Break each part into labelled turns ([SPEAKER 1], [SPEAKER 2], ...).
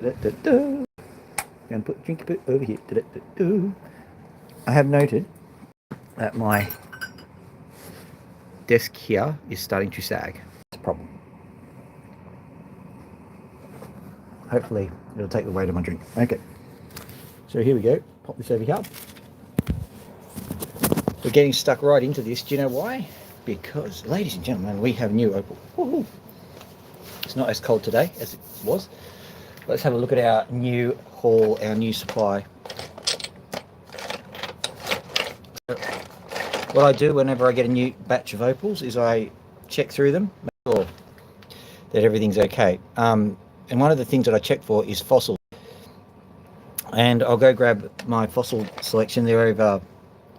[SPEAKER 1] Going to put drinky poo over here. I have noted that my desk here is starting to sag. It's a problem. Hopefully it'll take the weight of my drink. Okay, so here we go. Pop this over here. We're getting stuck right into this. Do you know why? Because, ladies and gentlemen, we have new Opal. Woohoo. It's not as cold today as it was. Let's have a look at our new haul, our new supply. What I do whenever I get a new batch of opals is I check through them, make sure that everything's okay. And one of the things that I check for is fossils. And I'll go grab my fossil selection. They're over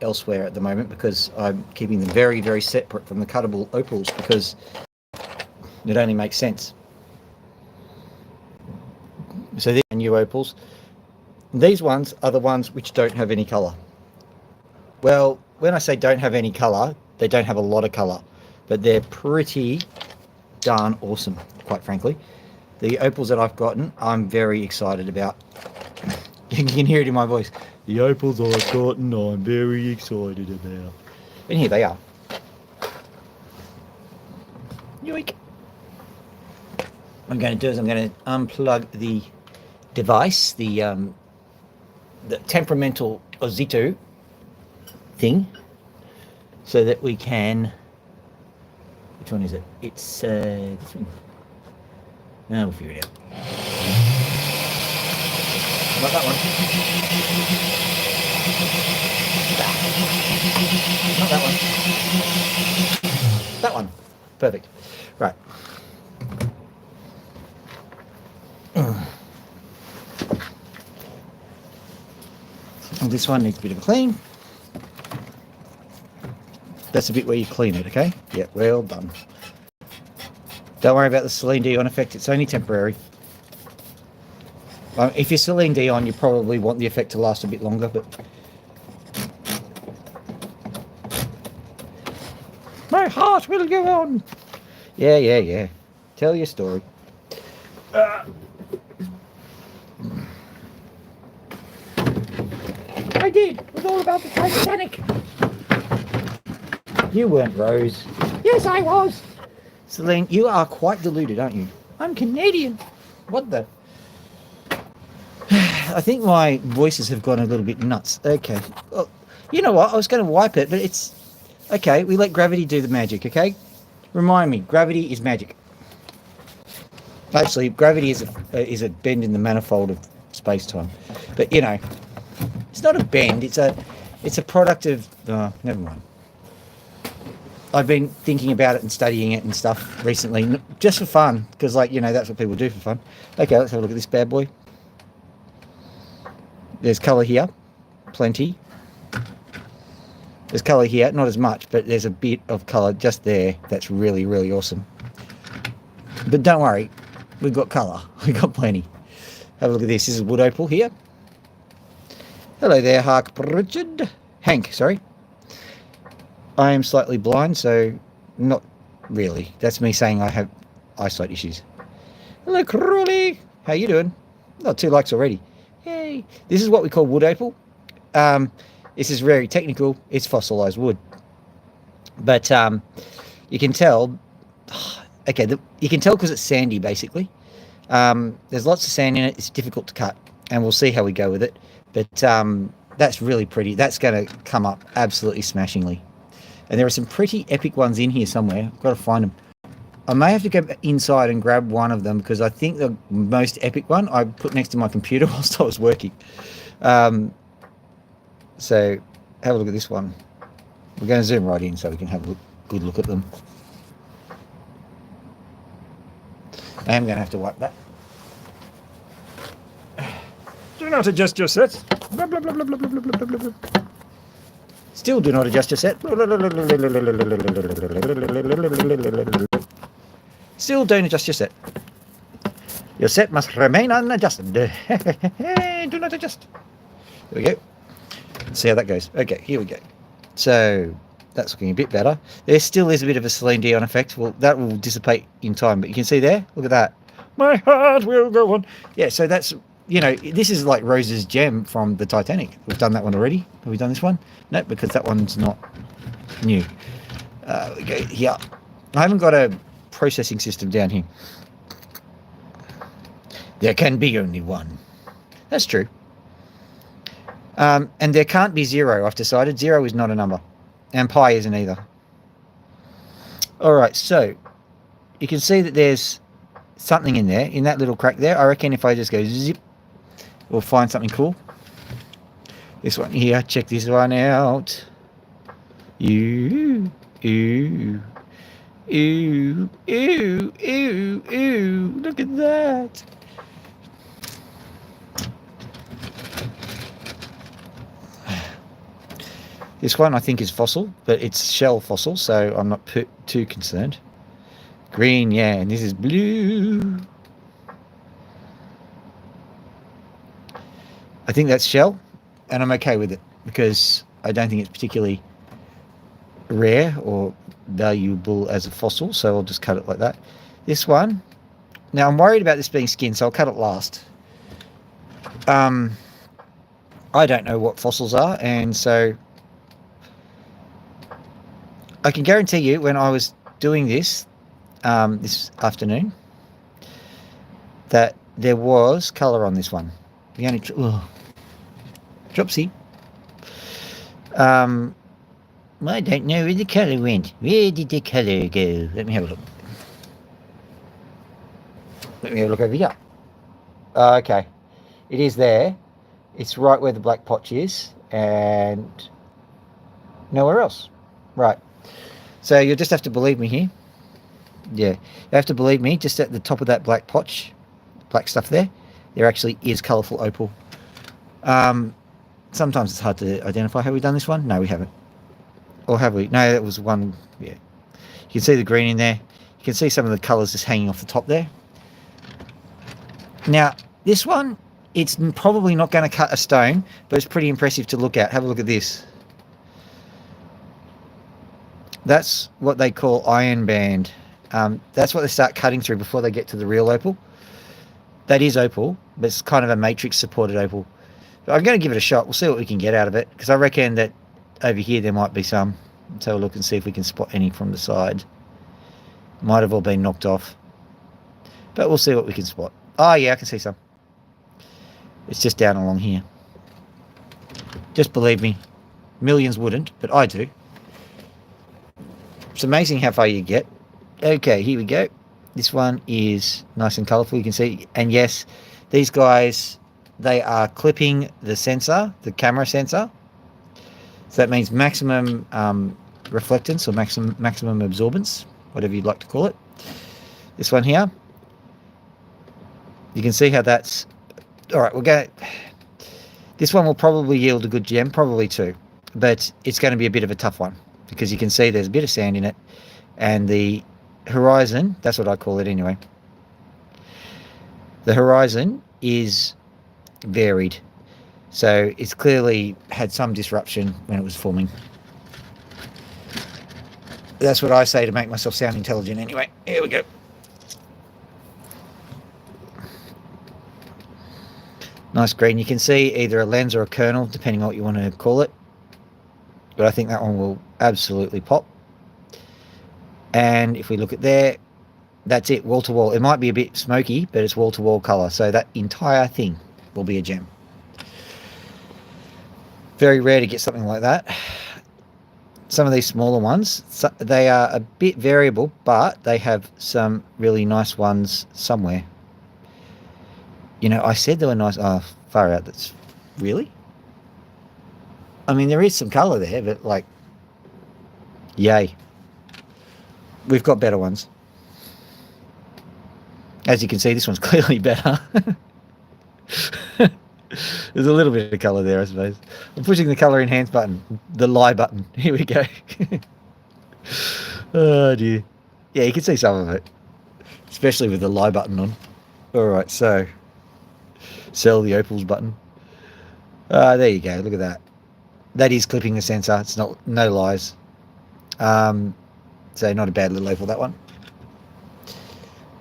[SPEAKER 1] elsewhere at the moment because I'm keeping them very, very separate from the cuttable opals because it only makes sense. So these are new opals. These ones are the ones which don't have any colour. Well, when I say don't have any colour, they don't have a lot of colour, but they're pretty darn awesome, quite frankly. The opals that I've gotten, I'm very excited about. You can hear it in my voice. The opals I've gotten, I'm very excited about. And here they are. Yoink. What I'm going to do is I'm going to unplug the device, the temperamental Ozito thing, so that we can, which one is it? It's this one. Now we'll figure it out. Not that one. Not that one. That one. Perfect. Right. This one needs a bit of a clean. That's the bit where you clean it, okay? Yeah, well done. Don't worry about the Celine Dion effect, it's only temporary. If you're Celine Dion, you probably want the effect to last a bit longer, but... My heart will go on! Yeah. Tell your story. I did! It was all about the Titanic! You weren't, Rose. Yes, I was! Celine, you are quite deluded, aren't you? I'm Canadian. What the... I think my voices have gone a little bit nuts. Okay. Well, you know what? I was going to wipe it, but it's... Okay, we let gravity do the magic, okay? Remind me, gravity is magic. Actually, gravity is a bend in the manifold of space-time. But, you know, it's not a bend. It's a product of... never mind. I've been thinking about it and studying it and stuff recently, just for fun, because, like, you know, that's what people do for fun. Okay, let's have a look at this bad boy. There's colour here, plenty. There's colour here, not as much, but there's a bit of colour just there that's really, really awesome. But don't worry, we've got colour. We've got plenty. Have a look at this. This is wood opal here. Hello there, Hank, sorry. I am slightly blind, so not really. That's me saying I have eyesight issues. Hello, Crawley. How you doing? Not 2 likes already. Yay. This is what we call wood opal. This is very technical. It's fossilized wood. But you can tell... Okay, you can tell because it's sandy, basically. There's lots of sand in it. It's difficult to cut, and we'll see how we go with it. But that's really pretty. That's going to come up absolutely smashingly. And there are some pretty epic ones in here somewhere. I've got to find them. I may have to go inside and grab one of them because I think the most epic one I put next to my computer whilst I was working. So have a look at this one. We're going to zoom right in so we can have a good look at them. I am going to have to wipe that. Do not adjust your set. Blah, blah, blah, blah, blah, blah, blah, blah, blah. Still do not adjust your set. Still don't adjust your set. Your set must remain unadjusted. Do not adjust. There we go. Let's see how that goes. Okay, here we go. So that's looking a bit better. There still is a bit of a Celine Dion effect. Well, that will dissipate in time, but you can see there, look at that. My heart will go on. Yeah, so that's, this is like Rose's gem from the Titanic. We've done that one already. Have we done this one? No, because that one's not new. We go here. I haven't got a processing system down here. There can be only one. That's true. And there can't be 0, I've decided. 0 is not a number. And pi isn't either. Alright, so you can see that there's something in there, in that little crack there. I reckon if I just go zip, we'll find something cool. This one here, check this one out. Ooh, ooh, ooh, ooh, ooh, ooh, look at that. This one I think is fossil, but it's shell fossil, so I'm not too concerned. Green, yeah, and this is blue. I think that's shell, and I'm okay with it because I don't think it's particularly rare or valuable as a fossil, so I'll just cut it like that. This one, now I'm worried about this being skin, so I'll cut it last. I don't know what fossils are, and so I can guarantee you when I was doing this this afternoon that there was colour on this one. The only dropsy. I don't know where the colour went. Where did the colour go? Let me have a look. Let me have a look over here. Okay, it is there. It's right where the black potch is, and nowhere else. Right. So you'll just have to believe me here. Yeah, you have to believe me. Just at the top of that black potch, black stuff there actually is colourful opal. Sometimes it's hard to identify. Have we done this one? No, we haven't. Or have we? No, that was one. Yeah, you can see the green in there. You can see some of the colours just hanging off the top there. Now, this one, it's probably not going to cut a stone, but it's pretty impressive to look at. Have a look at this. That's what they call iron band. That's what they start cutting through before they get to the real opal. That is opal, but it's kind of a matrix supported opal. But I'm going to give it a shot. We'll see what we can get out of it, because I reckon that over here there might be some. Let's have a look and see if we can spot any from the side. Might have all been knocked off, but we'll see what we can spot. Oh yeah, I can see some. It's just down along here. Just believe me, millions wouldn't, but I do. It's amazing how far you get. Okay, here we go. This one is nice and colourful, you can see. And yes, these guys, they are clipping the sensor, the camera sensor. So that means maximum reflectance or maximum absorbance, whatever you'd like to call it. This one here, you can see how that's... Alright, we'll go... This one will probably yield a good gem, probably 2. But it's going to be a bit of a tough one, because you can see there's a bit of sand in it, and the horizon, that's what I call it anyway, the horizon is varied, so it's clearly had some disruption when it was forming. That's what I say to make myself sound intelligent anyway. Here we go. Nice green. You can see either a lens or a kernel, depending on what you want to call it. But I think that one will absolutely pop. And if we look at there, that's it, wall to wall. It might be a bit smoky, but it's wall to wall colour. So that entire thing will be a gem. Very rare to get something like that. Some of these smaller ones, they are a bit variable, but they have some really nice ones somewhere. You know, I said they were nice. Oh, far out. That's really... I mean, there is some colour there, but like, yay. We've got better ones. As you can see, this one's clearly better. There's a little bit of colour there, I suppose. I'm pushing the colour enhance button, the lie button. Here we go. Oh dear. Yeah, you can see some of it, especially with the lie button on. All right, so sell the opals button. There you go. Look at that. That is clipping the sensor. It's not, no lies. So not a bad little opal, that one.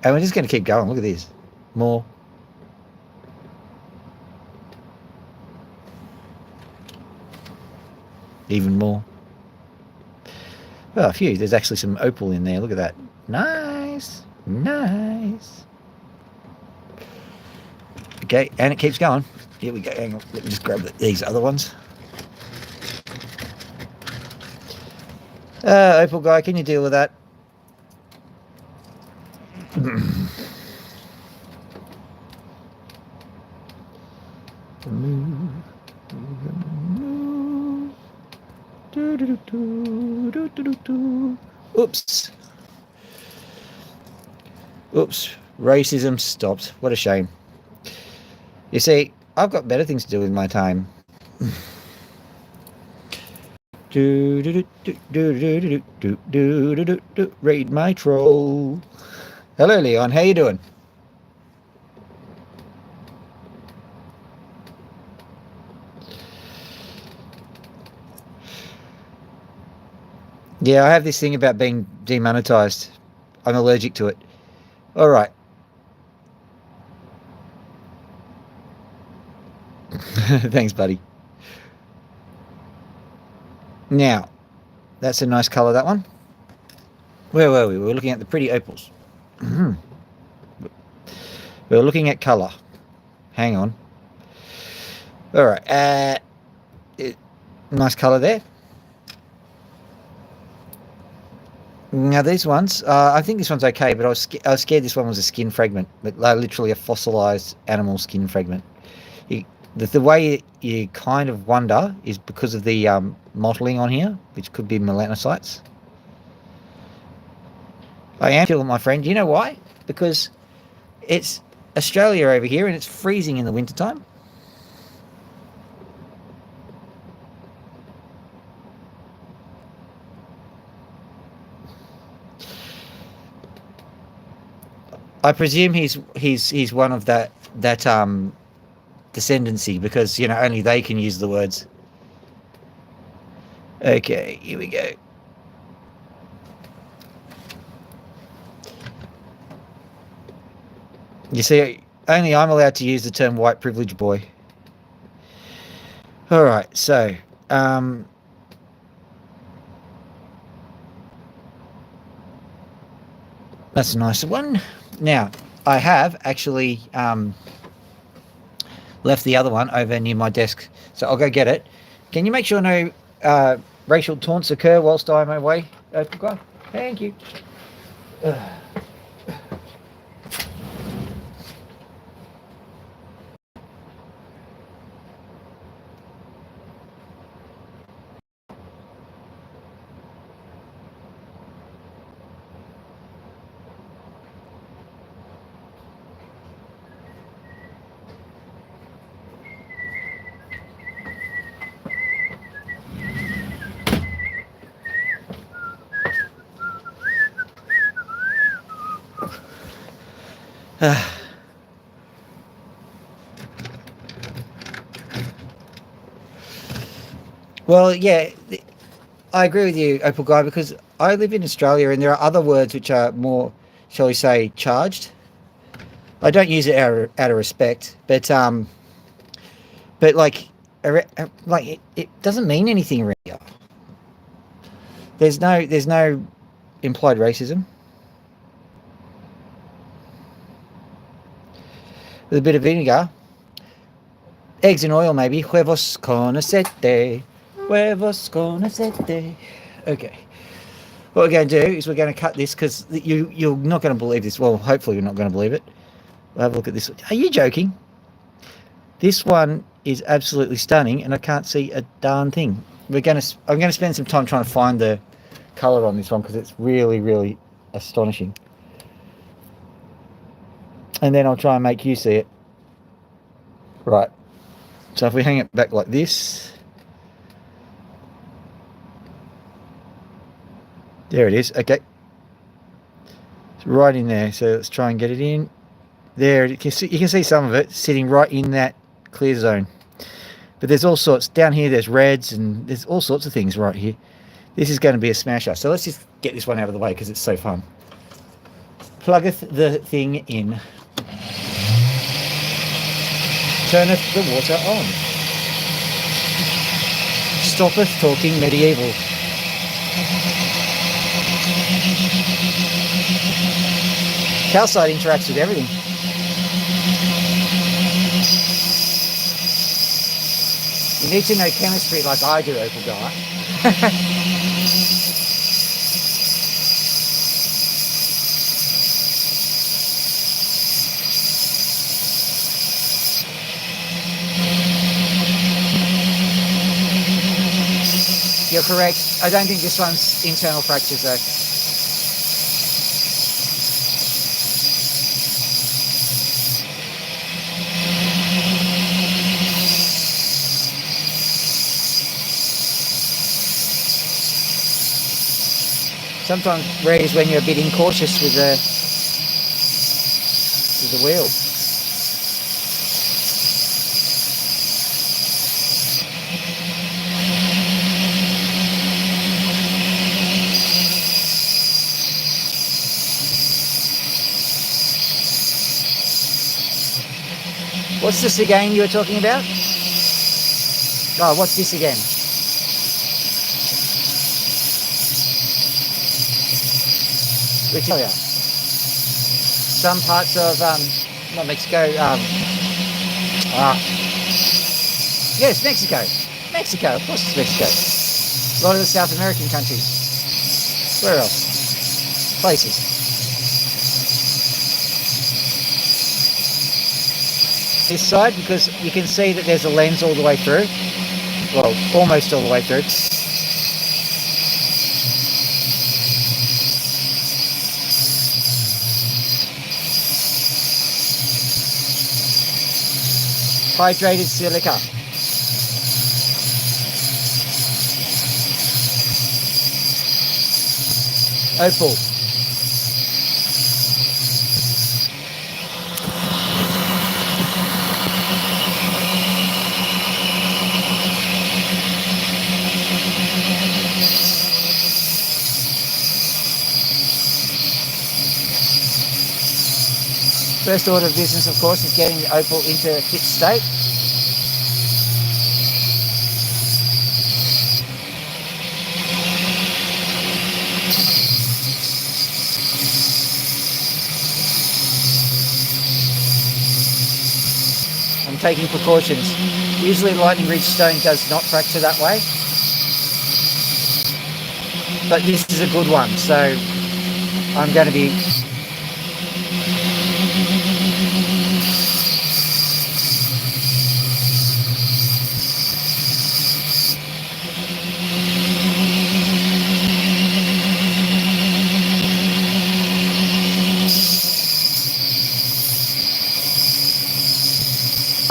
[SPEAKER 1] And we're just going to keep going. Look at this. More. Even more. Oh, phew, there's actually some opal in there. Look at that. Nice. Nice. Okay, and it keeps going. Here we go. Hang on. Let me just grab these other ones. Opal guy, can you deal with that? Oops. Oops. Racism stopped. What a shame. You see, I've got better things to do with my time. Read my troll. Hello, Leon. How you doing? Yeah, I have this thing about being demonetized. I'm allergic to it. All right. Thanks, buddy. Now, that's a nice color, that one. Where were we? We were looking at the pretty opals. We were looking at color. Hang on. All right. Nice color there. Now these ones, I think this one's okay, but I was scared this one was a skin fragment, but literally a fossilized animal skin fragment. The way you kind of wonder is because of the mottling on here, which could be melanocytes. I am feeling, my friend. Do you know why? Because it's Australia over here and it's freezing in the wintertime. I presume he's one of that descendancy, because you know only they can use the words. Okay, here we go. You see, only I'm allowed to use the term white privilege boy. All right, so that's a nice one. Now, I have actually left the other one over near my desk, so I'll go get it. Can you make sure no racial taunts occur whilst I'm away? Thank you. Well, yeah, I agree with you, Opal Guy, because I live in Australia and there are other words which are more, shall we say, charged. I don't use it out of respect, but like it doesn't mean anything really. There's no implied racism. With a bit of vinegar, eggs and oil maybe. Huevos con aceite. Huevos con aceite. Okay. What we're going to do is we're going to cut this because you're not going to believe this. Well, hopefully you're not going to believe it. We'll have a look at this. Are you joking? This one is absolutely stunning and I can't see a darn thing. I'm going to spend some time trying to find the colour on this one because it's really, really astonishing. And then I'll try and make you see it. Right. So if we hang it back like this. There it is. Okay. It's right in there. So let's try and get it in. There. You can see some of it sitting right in that clear zone. But there's all sorts. Down here there's reds and there's all sorts of things right here. This is going to be a smasher. So let's just get this one out of the way because it's so fun. Pluggeth the thing in. turneth the water on. Stoppeth talking medieval. Calcite interacts with everything. You need to know chemistry like I do, Opal guy. You're correct. I don't think this one's internal fractures though. Sometimes rare is when you're a bit incautious with the wheel. What's this again you were talking about? Oh, what's this again? Italia. Some parts of not Mexico. Yes, Mexico. Mexico, of course it's Mexico. A lot of the South American countries. Where else? Places. This side, because you can see that there's a lens all the way through. Well, almost all the way through. Hydrated silica. Opal. First order of business, of course, is getting the opal into a fit state. I'm taking precautions. Usually lightning ridge stone does not fracture that way, but this is a good one, so I'm going to be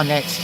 [SPEAKER 1] next.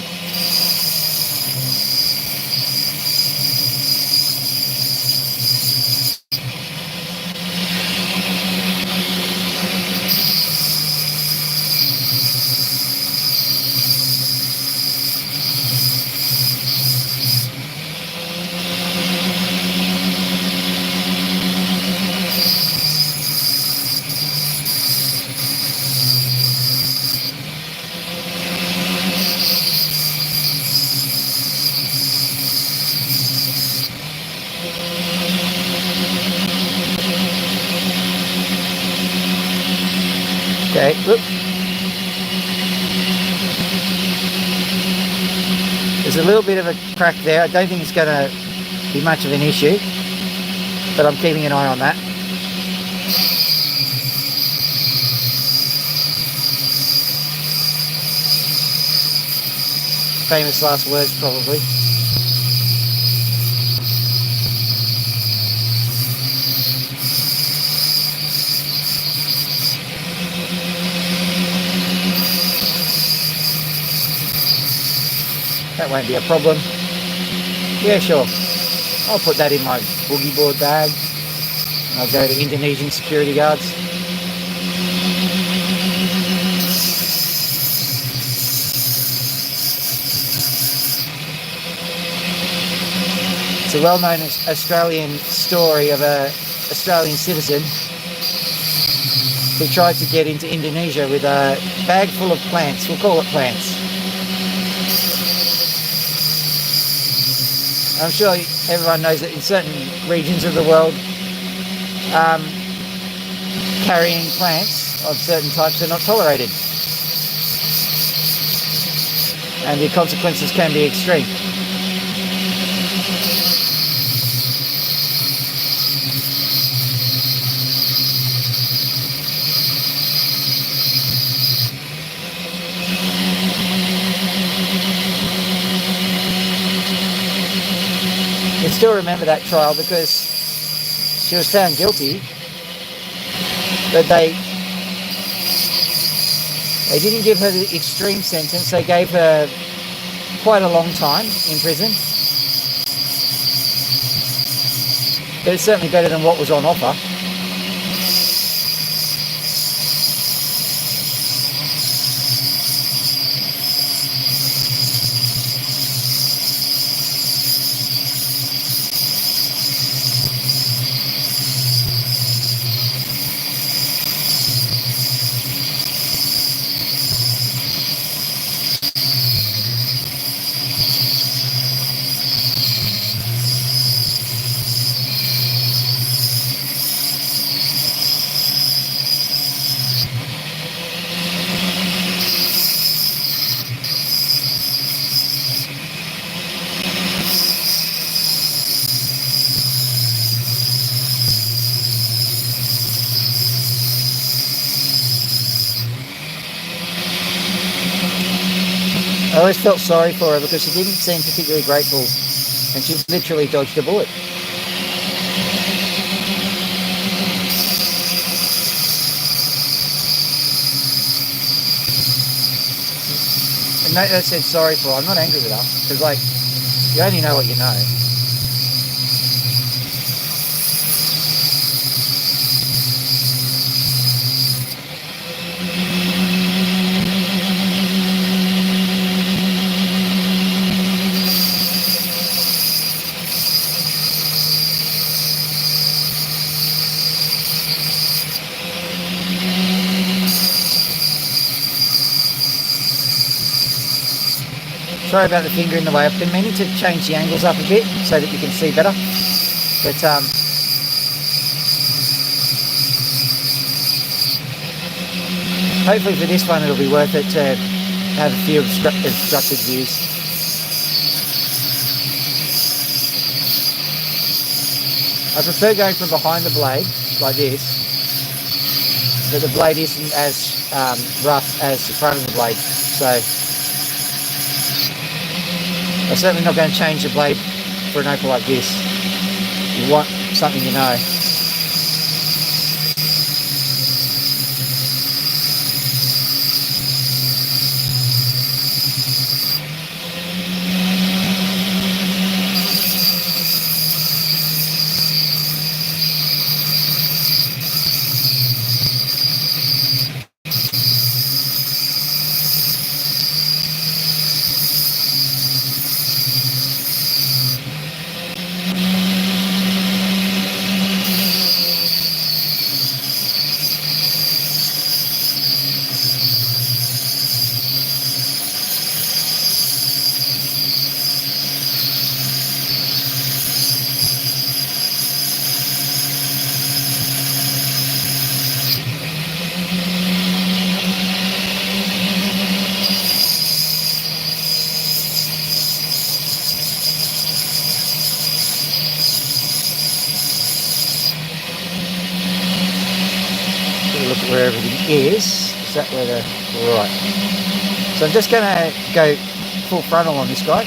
[SPEAKER 1] Okay, whoop. There's a little bit of a crack there. I don't think it's going to be much of an issue, but I'm keeping an eye on that. Famous last words, probably. That won't be a problem. Yeah, sure. I'll put that in my boogie board bag. I'll go to Indonesian security guards. It's a well-known Australian story of an Australian citizen who tried to get into Indonesia with a bag full of plants. We'll call it plants. I'm sure everyone knows that in certain regions of the world, carrying plants of certain types are not tolerated, and the consequences can be extreme. I still remember that trial because she was found guilty, but they didn't give her the extreme sentence. They gave her quite a long time in prison, but it's certainly better than what was on offer. I always felt sorry for her because she didn't seem particularly grateful, and she literally dodged a bullet. And I said sorry for her. I'm not angry with her because, like, you only know what you know. Sorry about the finger in the way. I've been meaning to change the angles up a bit so that you can see better. But hopefully for this one it'll be worth it to have a few obstructed views. I prefer going from behind the blade like this, but the blade isn't as rough as the front of the blade. So I'm certainly not going to change the blade for an opal like this. You want something you know. Look at where everything is. Is that where the right? So I'm just going to go full frontal on this guy.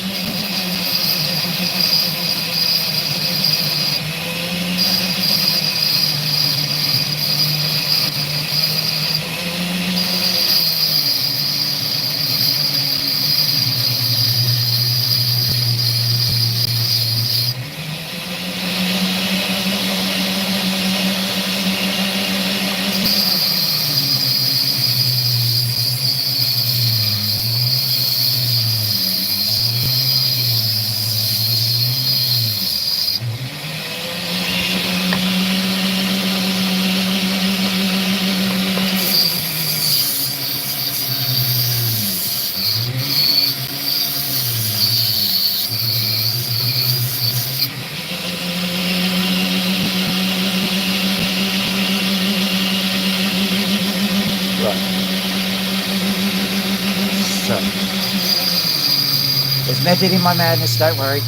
[SPEAKER 1] There's method in my madness, don't worry.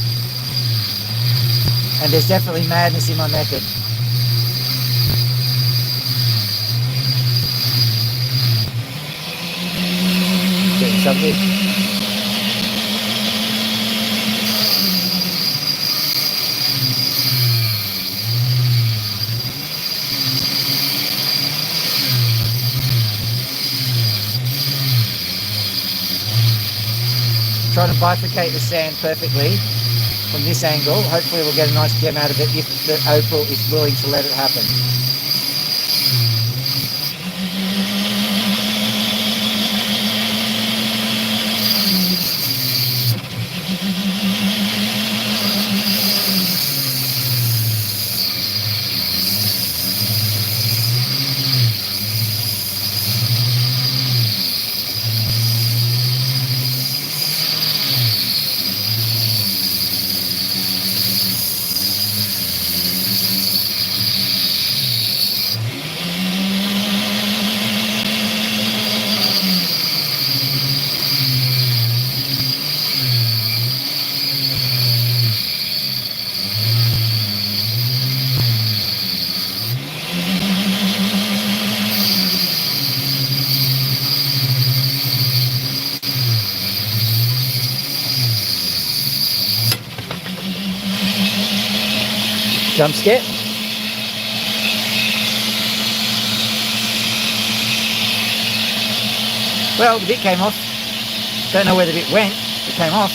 [SPEAKER 1] And there's definitely madness in my method. Getting something. Trying to bifurcate the sand perfectly from this angle. Hopefully we'll get a nice gem out of it if the opal is willing to let it happen. Jump scare. Well, the bit came off. Don't know where the bit went. It came off.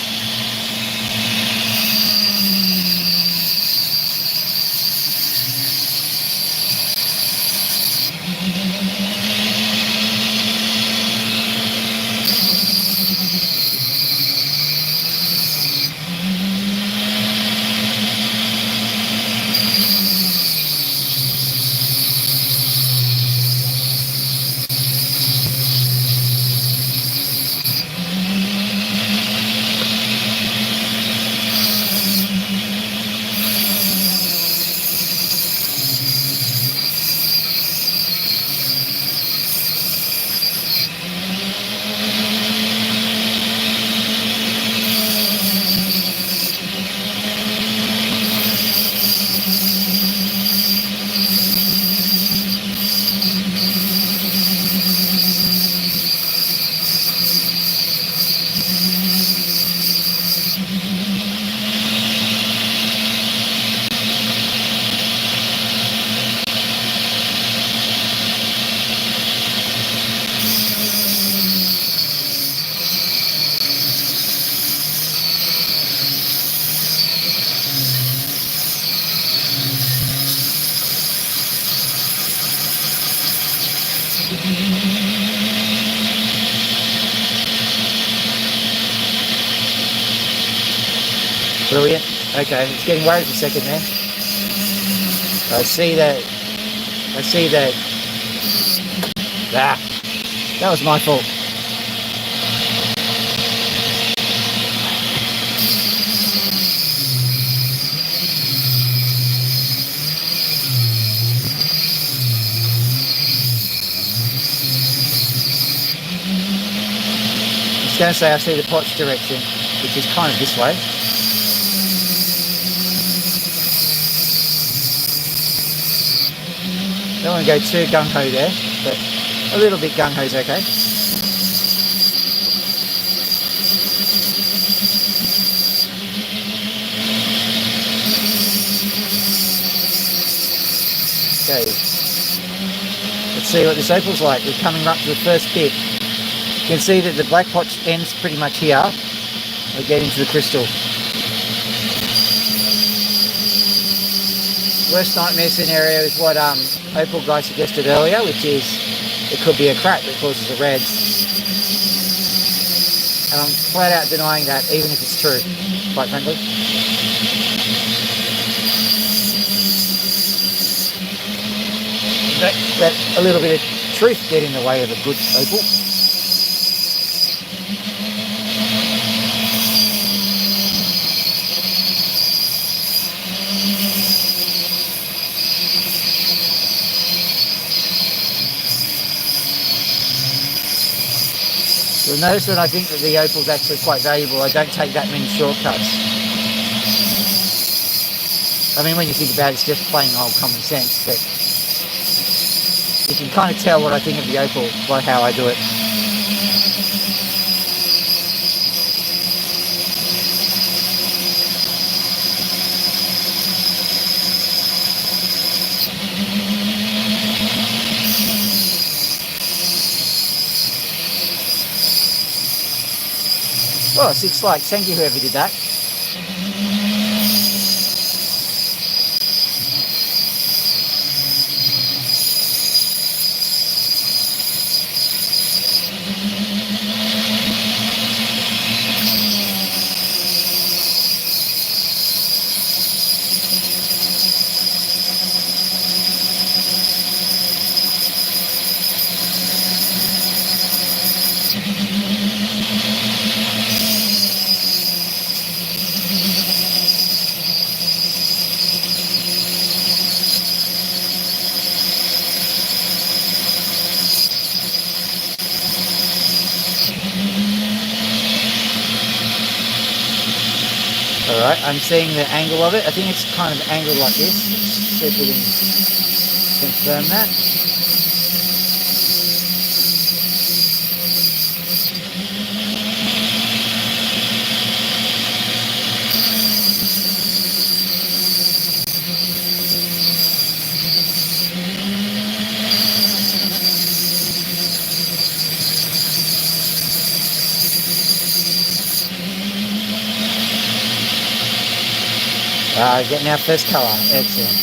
[SPEAKER 1] Brilliant. Okay, it's getting worried for a second there. I see that. That was my fault. I was going to say I see the pot's direction, which is kind of this way. Don't want to go too gung-ho there, but a little bit gung-ho is okay. Okay, let's see what this opal's like. We're coming up to the first bit. You can see that the black pot ends pretty much here. We're getting to the crystal. Worst nightmare scenario is what Opal guy suggested earlier, which is it could be a carat that causes the reds. And I'm flat out denying that, even if it's true, quite frankly. Let a little bit of truth get in the way of a good opal. notice that I think that the opal's actually quite valuable. I don't take that many shortcuts. I mean, when you think about it, it's just plain old common sense, but you can kind of tell what I think of the opal by how I do it. Oh, 6 likes. Thank you, whoever did that. Alright, I'm seeing the angle of it. I think it's kind of angled like this. Let's see if we can confirm that. Getting our first colour. Excellent.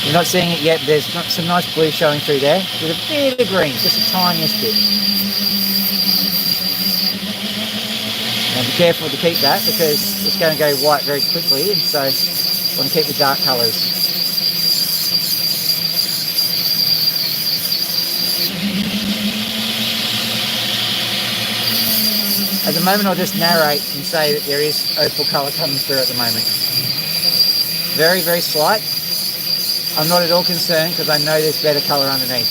[SPEAKER 1] You're not seeing it yet, but there's some nice blue showing through there with a bit of green, just the tiniest bit. Now be careful to keep that because it's going to go white very quickly, and so you want to keep the dark colours. At the moment, I'll just narrate and say that there is opal colour coming through at the moment. Very, very slight. I'm not at all concerned because I know there's better colour underneath.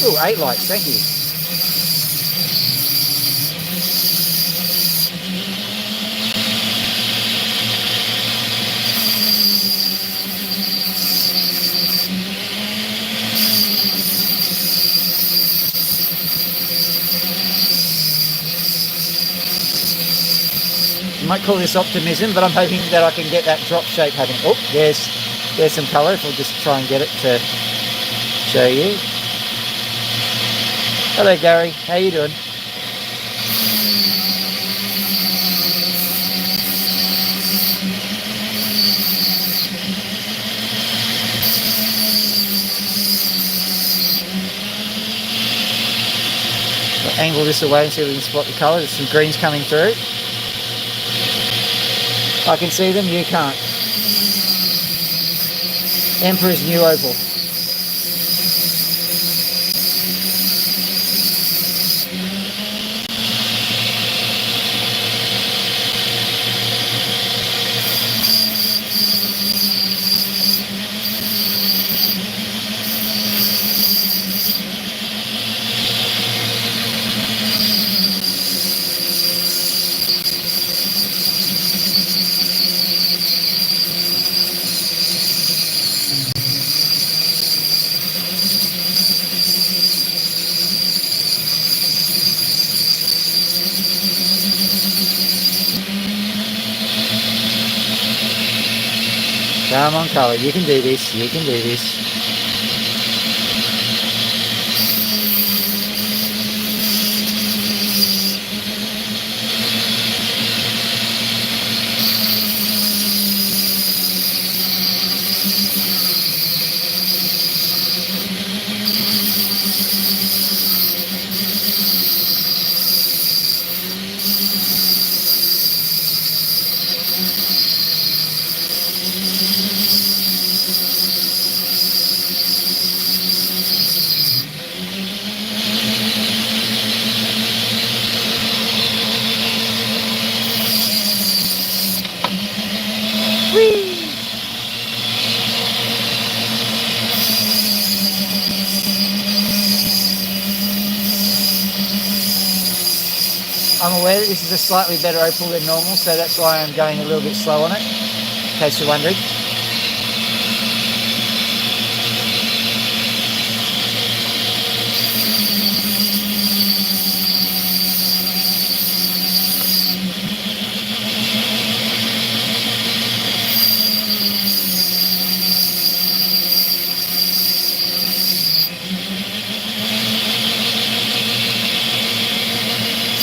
[SPEAKER 1] Ooh, 8 likes, thank you. You might call this optimism, but I'm hoping that I can get that drop shape happening. Oh, there's some colour. If we'll just try and get it to show you. Hello, Gary. How you doing? I'll angle this away and see if we can spot the colour. There's some greens coming through. I can see them, you can't. Emperor's New Opal. Come on, colour, you can do this, you can do this. Whee! I'm aware that this is a slightly better opal than normal, so that's why I'm going a little bit slow on it, in case you're wondering.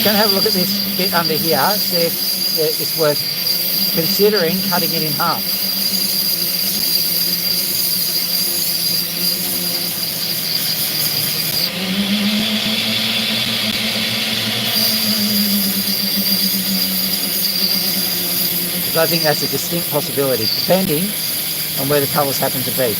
[SPEAKER 1] Going to have a look at this bit under here, see if it's worth considering cutting it in half. Because I think that's a distinct possibility, depending on where the colours happen to be.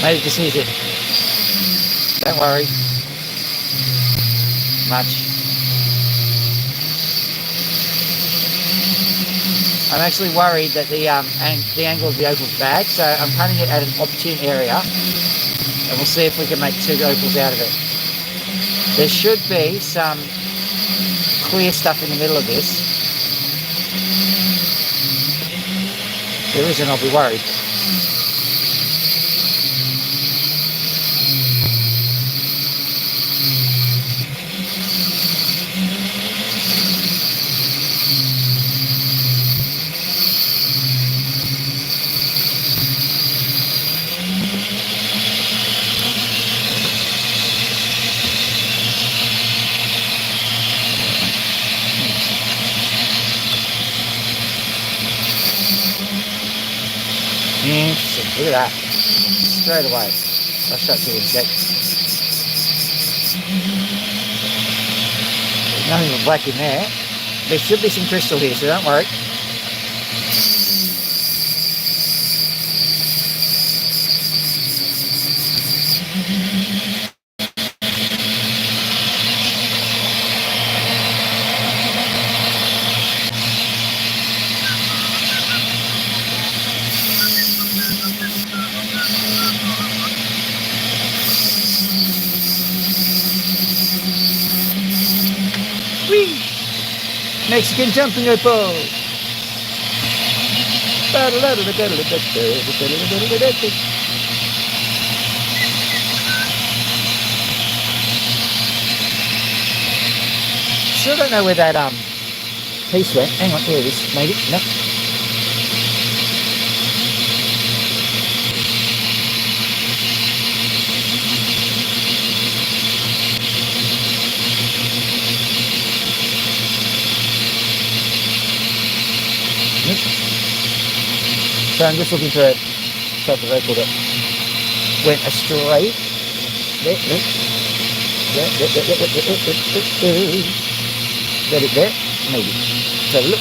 [SPEAKER 1] Maybe just needs it. Don't worry. Much. I'm actually worried that the angle of the opal's bad, so I'm cutting it at an opportune area, and we'll see if we can make 2 opals out of it. There should be some clear stuff in the middle of this. If there isn't, I'll be worried. Interesting, look at that. Straight away. I'll show it to you in a sec. There's nothing but black in there. There should be some crystal here, so don't worry. Whee! Mexican jumping opal. Still don't know where that piece went. Hang on, there it is. Maybe. No. So I'm just looking for it. type of opal that went astray. There, there. Is that it there? Maybe. Let's have a look.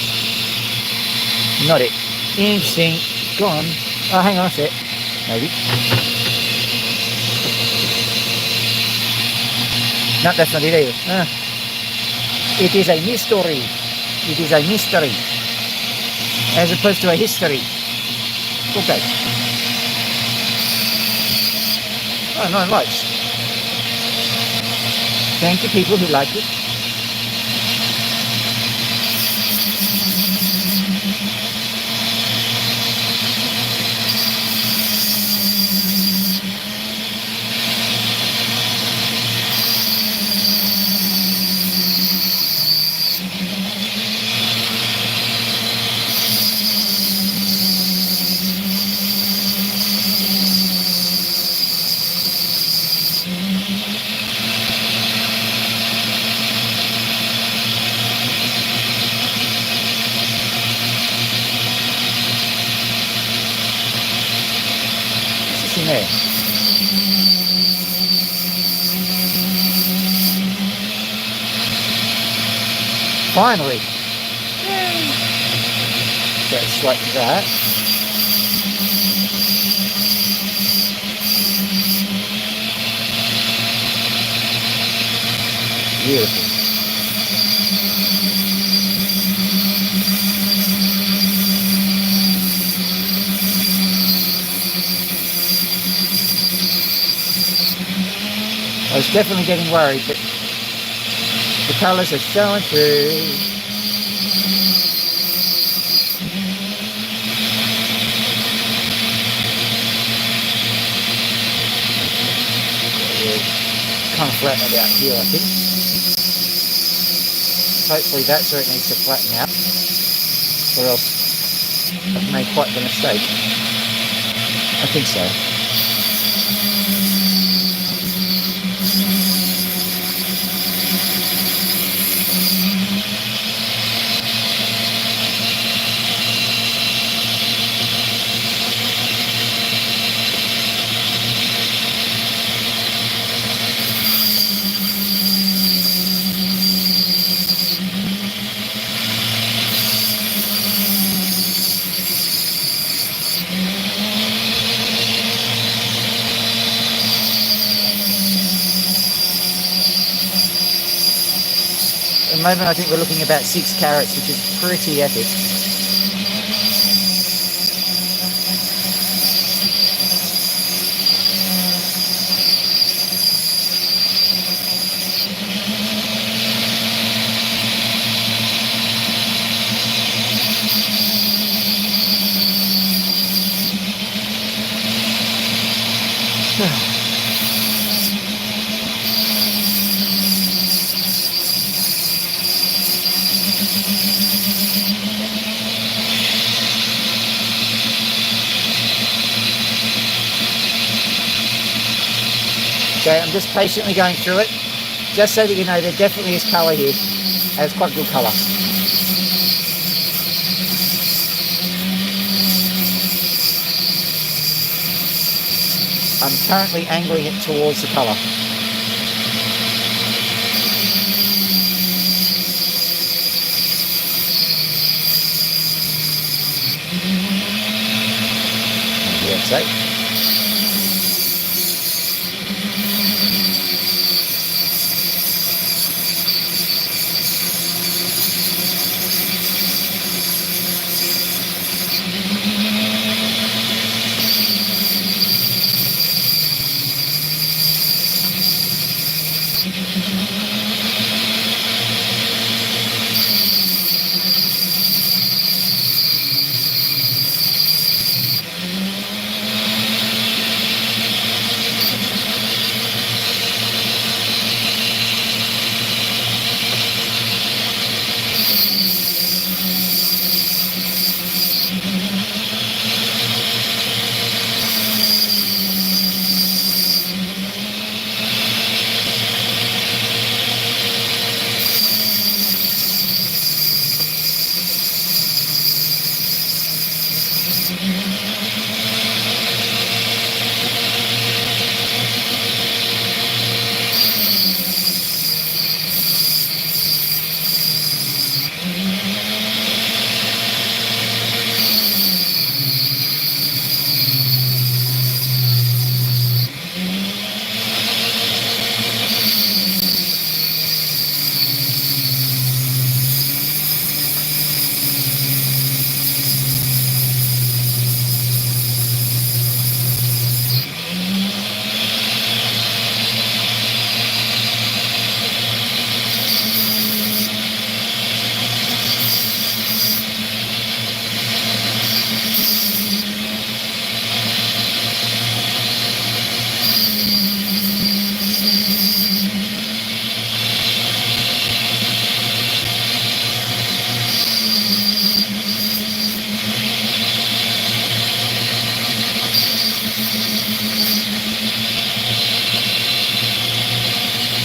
[SPEAKER 1] Not it. Interesting. Gone. Oh, hang on a sec. Maybe. No, that's not it either. It is a mystery. It is a mystery. As opposed to a history. Okay. Oh, 9 likes. Thank you, people who like it. In there. Finally. Yay. So it's like that. Beautiful. I was definitely getting worried, but the colours are showing through. We'll kind of flatten it out here, I think. Hopefully that's where it needs to flatten out, or else I've made quite the mistake. I think so. At the moment I think we're looking about 6 carats, which is pretty epic. Okay, I'm just patiently going through it, just so that you know there definitely is colour here. It's quite good colour. I'm currently angling it towards the colour. Maybe that's it.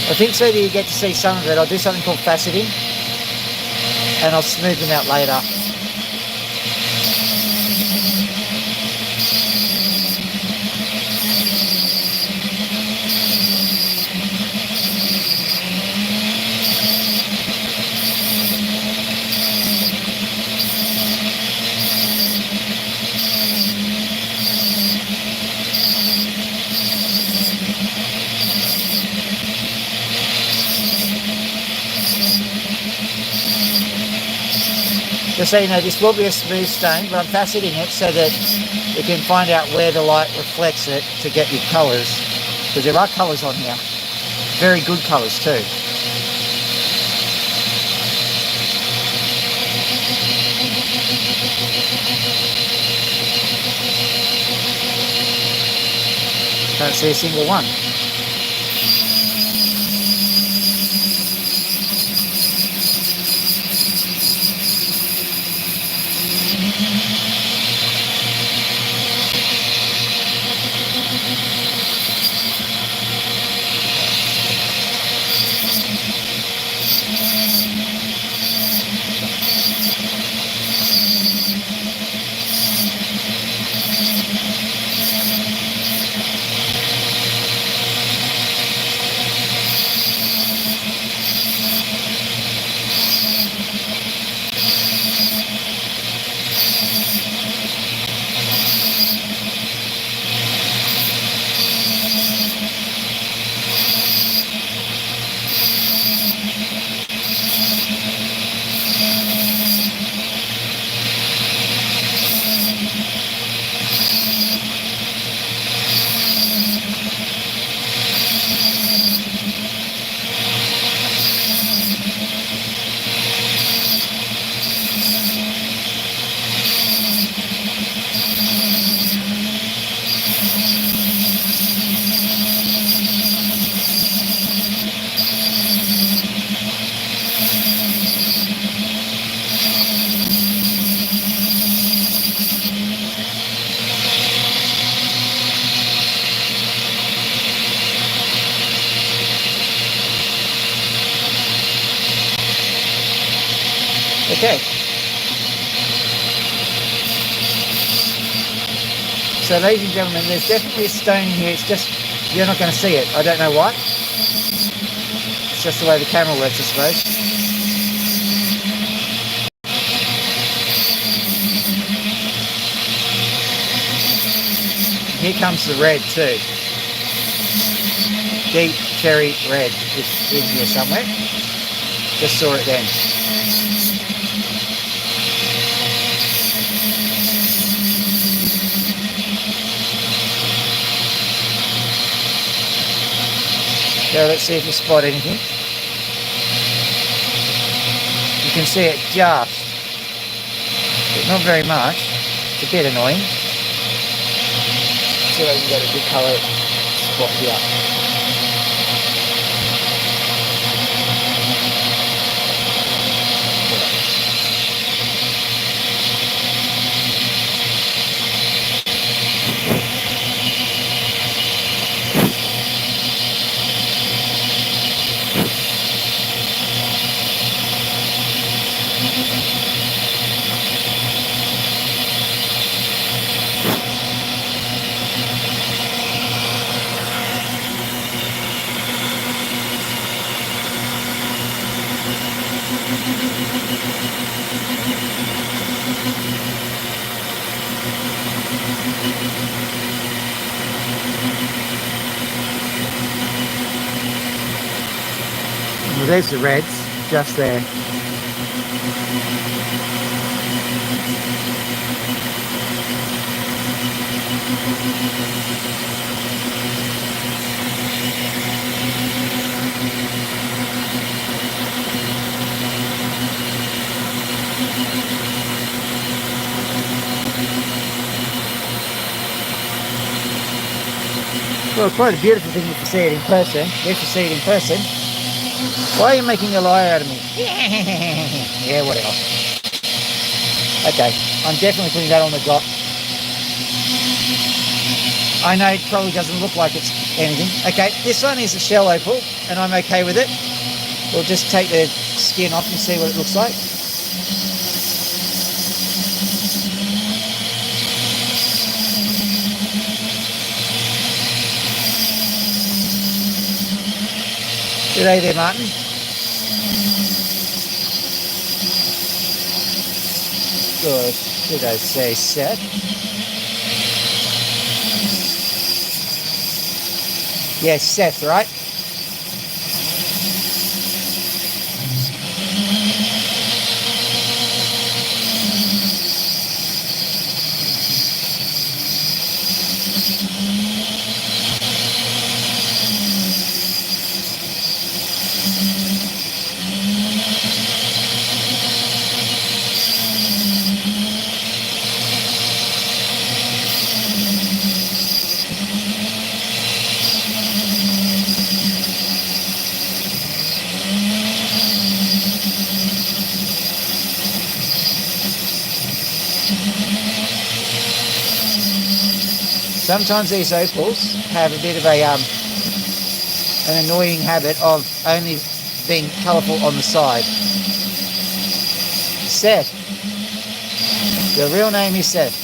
[SPEAKER 1] I think so that you get to see some of it. I'll do something called faceting, and I'll smooth them out later. Just so you know, this will be a smooth stone, but I'm faceting it so that you can find out where the light reflects it to get your colours. Because there are colours on here. Very good colours too. Can't see a single one. Okay. So ladies and gentlemen, there's definitely a stone here. It's just, you're not going to see it. I don't know why. It's just the way the camera works, I suppose. Here comes the red too. Deep cherry red. It's in here somewhere. Just saw it then. So let's see if you spot anything. You can see it just, but not very much. It's a bit annoying. See if I can get a good colour spot here. Well, there's the reds, just there. Well, quite a beautiful thing if you see it in person. If you see it in person. Why are you making a liar out of me? Yeah, whatever. Okay, I'm definitely putting that on the dot. I know it probably doesn't look like it's anything. Okay, this one is a shell opal, and I'm okay with it. We'll just take the skin off and see what it looks like. G'day there, Martin. Good. Did I say Seth? Yes, Seth, right? Sometimes these opals have a bit of an annoying habit of only being colourful on the side. Seth. Your real name is Seth.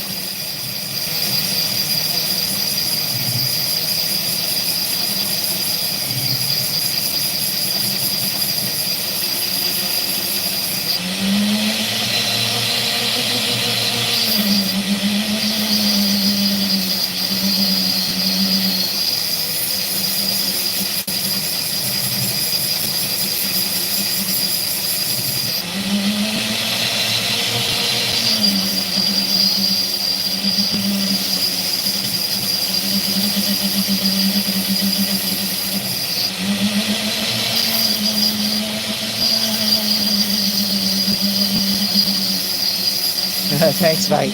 [SPEAKER 1] Thanks, mate.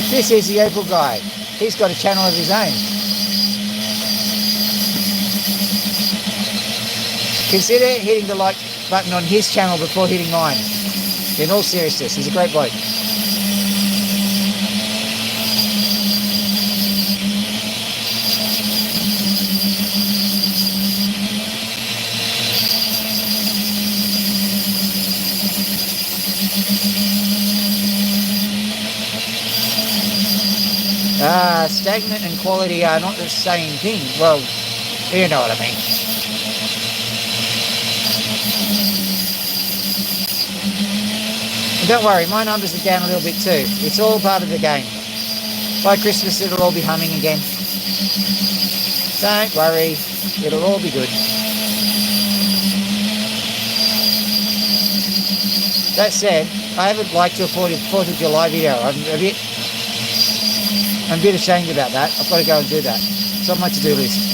[SPEAKER 1] This is the Opal guy. He's got a channel of his own. Consider hitting the like button on his channel before hitting mine. In all seriousness, he's a great bloke. Stagnant and quality are not the same thing. Well, you know what I mean. And don't worry, my numbers are down a little bit too. It's all part of the game. By Christmas, it'll all be humming again. Don't worry, it'll all be good. That said, I haven't liked your 4th of July video. I'm a bit ashamed about that. I've got to go and do that. It's on my to-do list.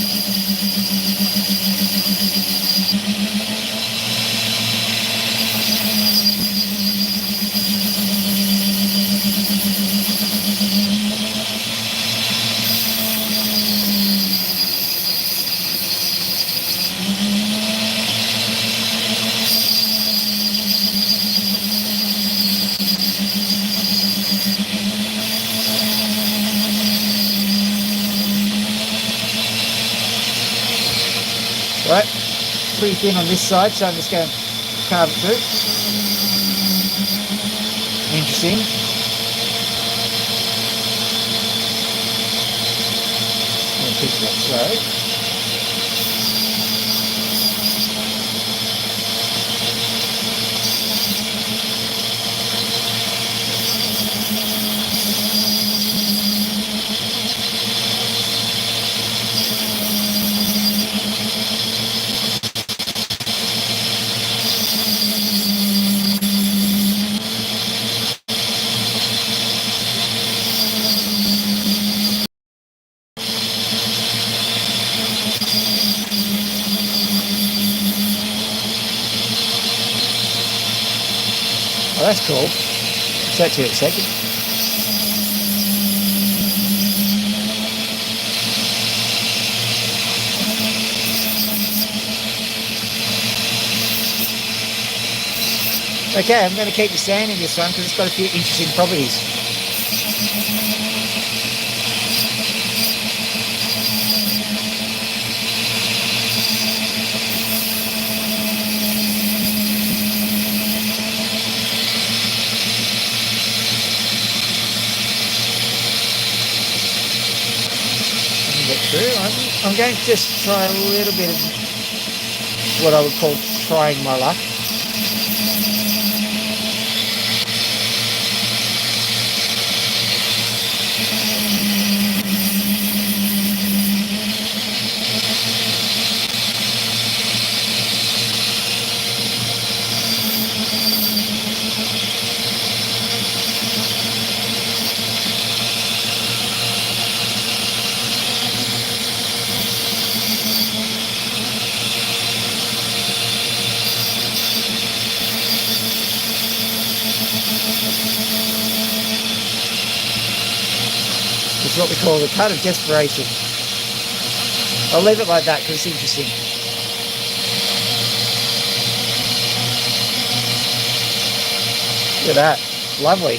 [SPEAKER 1] Right, pretty thin on this side, so I'm just going to carve it through. Interesting. I'm going to pick that slow. Oh, that's cool. Set to it a second. Okay, I'm going to keep the sand in this one because it's got a few interesting properties. through. I'm going to just try a little bit of what I would call trying my luck. It's what we call the cut of desperation. I'll leave it like that because it's interesting. Look at that. Lovely.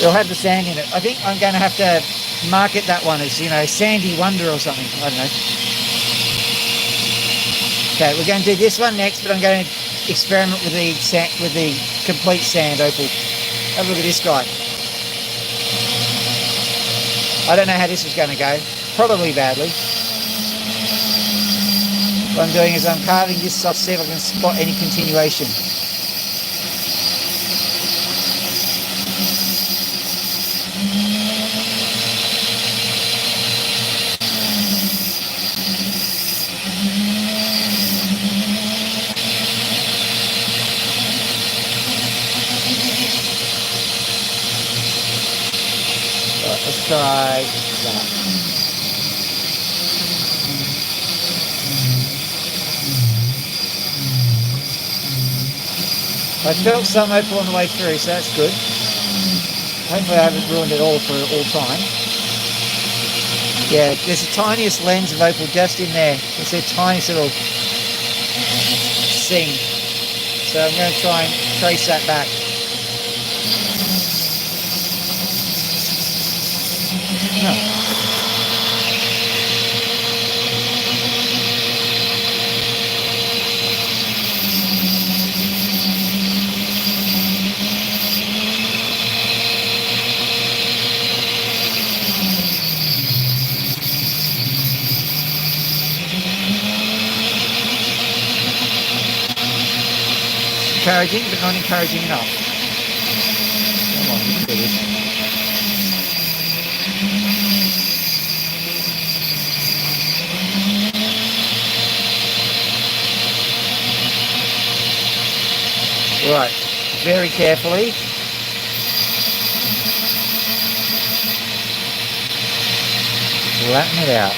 [SPEAKER 1] It'll have the sand in it. I think I'm going to have to market that one as, you know, Sandy Wonder or something. I don't know. Okay, we're going to do this one next, but I'm going to experiment with the complete sand opal. Have a look at this guy. I don't know how this is going to go. Probably badly. What I'm doing is I'm carving this off, see if I can spot any continuation. Let's try that. I felt some opal on the way through, so that's good. Hopefully I haven't ruined it all for all time. Yeah, there's the tiniest lens of opal just in there. It's a tiniest little seam. So I'm going to try and trace that back. No. Encouraging, but not encouraging enough. Come on, you can do this. Right, very carefully. Flatten it out.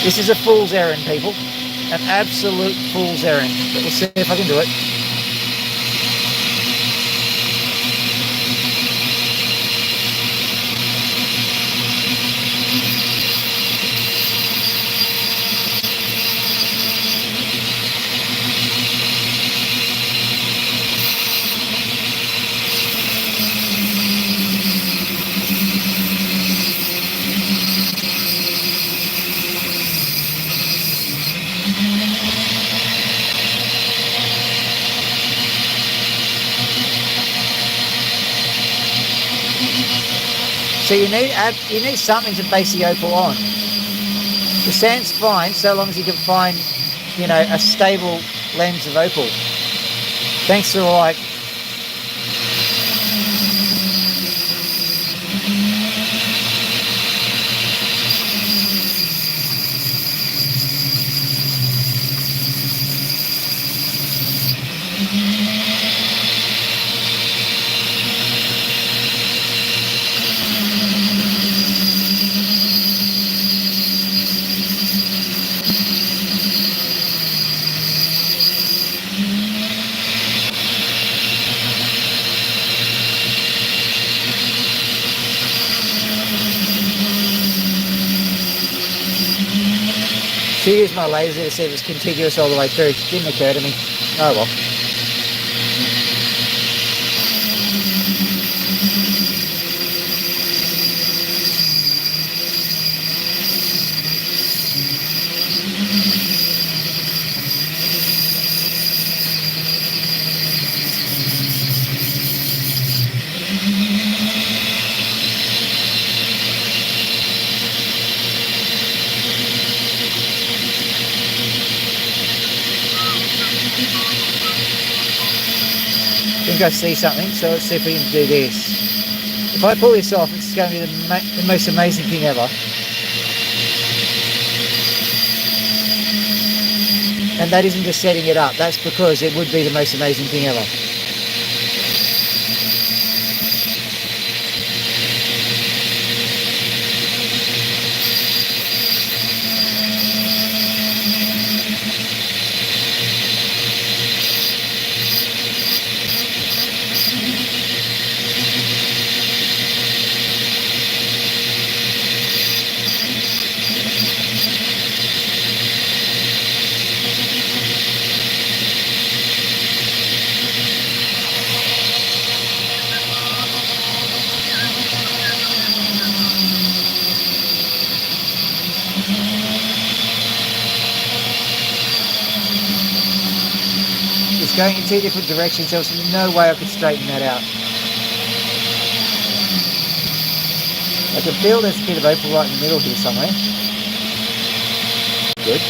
[SPEAKER 1] This is a fool's errand, people. An absolute fool's errand. But we'll see if I can do it. So you need something to base the opal on. The sand's fine so long as you can find, you know, a stable lens of opal. Thanks to like to use my laser to see if it's contiguous all the way through. Didn't occur to me. Oh well. think I see something, so let's see if we can do this. If I pull this off, it's going to be the most amazing thing ever. And that isn't just setting it up, that's because it would be the most amazing thing ever. Going in two different directions, there was no way I could straighten that out. I can feel there's a bit of opal right in the middle here somewhere. Good.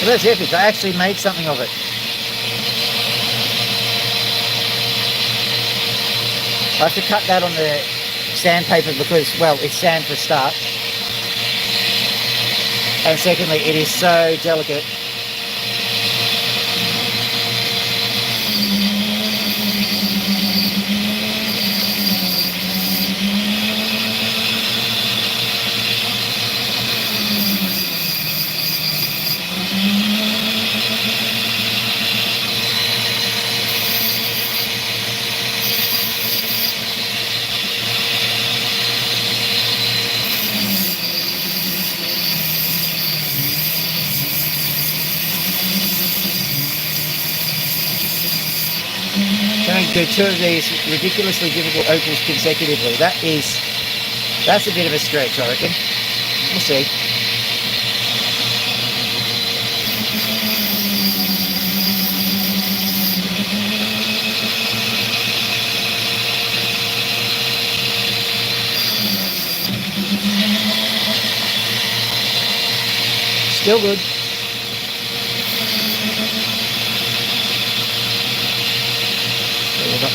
[SPEAKER 1] Well, that's epic. I actually made something of it. I have to cut that on the sandpaper because, well, it's sand for a start. And secondly, it is so delicate. Do two of these ridiculously difficult opals consecutively. That's a bit of a stretch, I reckon. We'll see. Still good.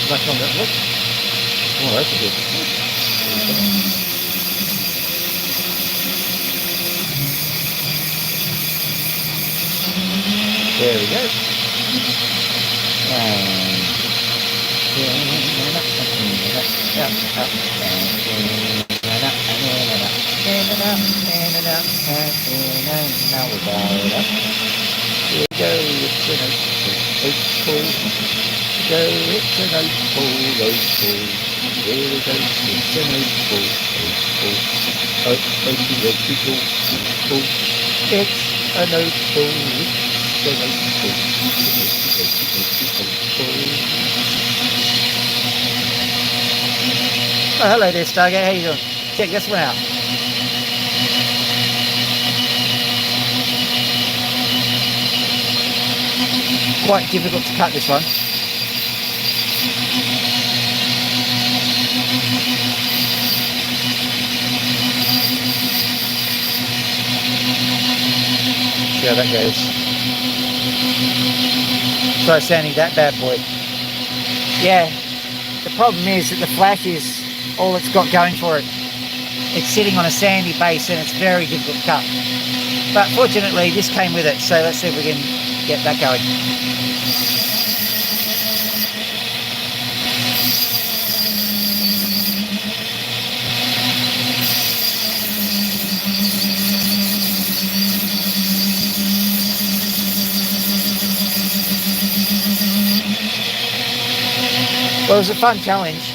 [SPEAKER 1] Back on that look. Oh, that's a good. There we go. Now we're dialed up. Here we go. It's an opal. Go, it's an opal, opal. Here we go, it's an opal, opal. Opal, opal, opal. It's an opal, it's an opal. Oh, hello there, Stargate. How you doing? Check this one out. quite difficult to cut, this one. See how that goes. Try sanding that bad boy. Yeah, the problem is that the flash is all it's got going for it. It's sitting on a sandy base and it's very difficult to cut. But fortunately this came with it, so let's see if we can get that going. Well, it was a fun challenge.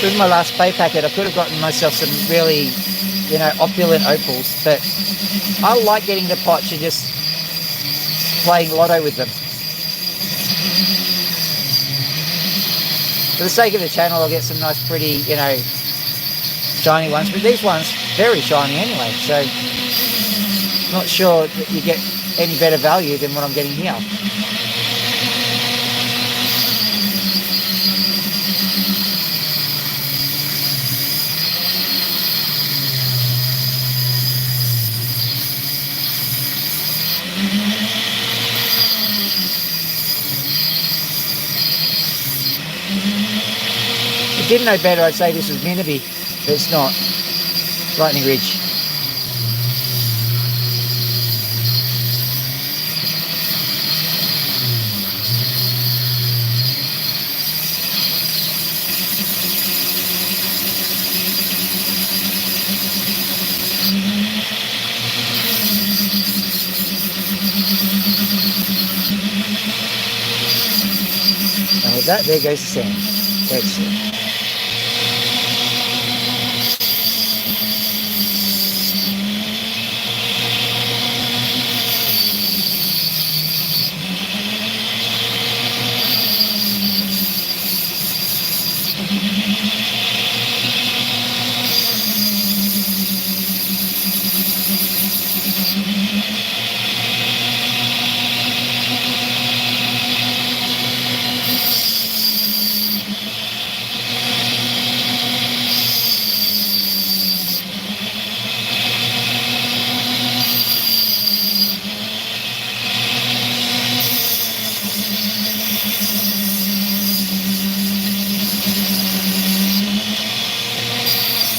[SPEAKER 1] With my last pay packet, I could have gotten myself some really, you know, opulent opals, but I like getting the pots and just playing lotto with them. For the sake of the channel, I'll get some nice, pretty, you know, shiny ones, but these ones, very shiny anyway, so not sure that you get any better value than what I'm getting here. If I didn't know better, I'd say this was Minnaby, but it's not. Lightning Ridge. And with that, there goes the sand. Excellent.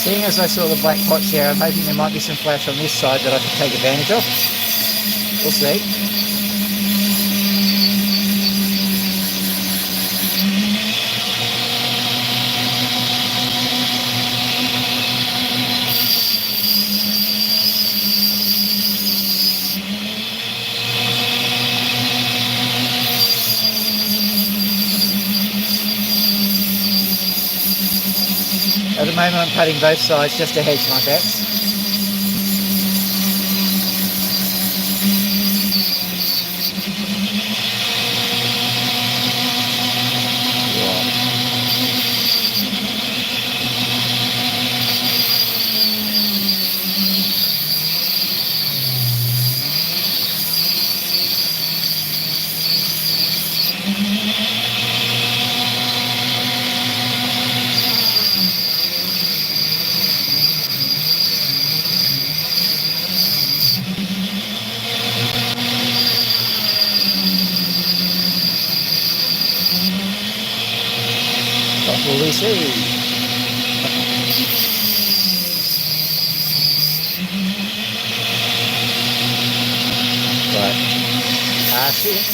[SPEAKER 1] Seeing as I saw the black pots here, I'm hoping there might be some flash on this side that I can take advantage of. We'll see. At the moment I'm cutting both sides just to hedge my bets. What will we see? Right. I see it.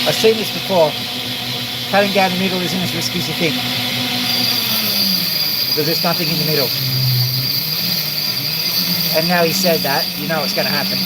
[SPEAKER 1] I've seen this before. Cutting down the middle isn't as risky as you think, because there's nothing in the middle. And now he said that, you know what's going to happen.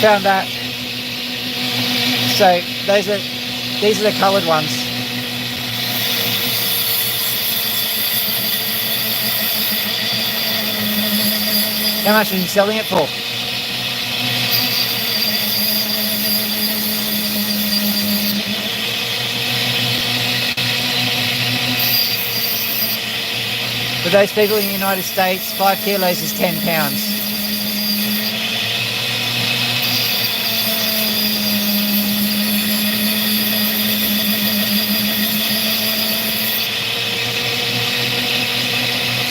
[SPEAKER 1] Found that. So these are the coloured ones. How much are you selling it for? For those people in the United States, 5 kilos is £10.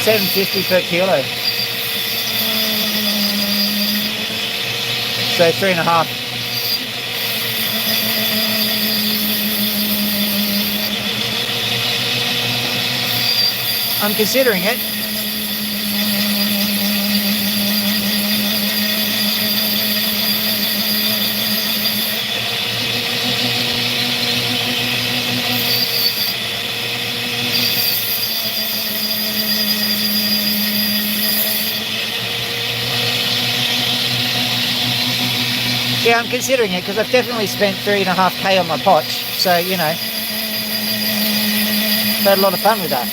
[SPEAKER 1] $7.50 per kilo. So 3.5. I'm considering it. Yeah, I'm considering it because I've definitely spent 3.5k on my potch, so you know, I've had a lot of fun with that.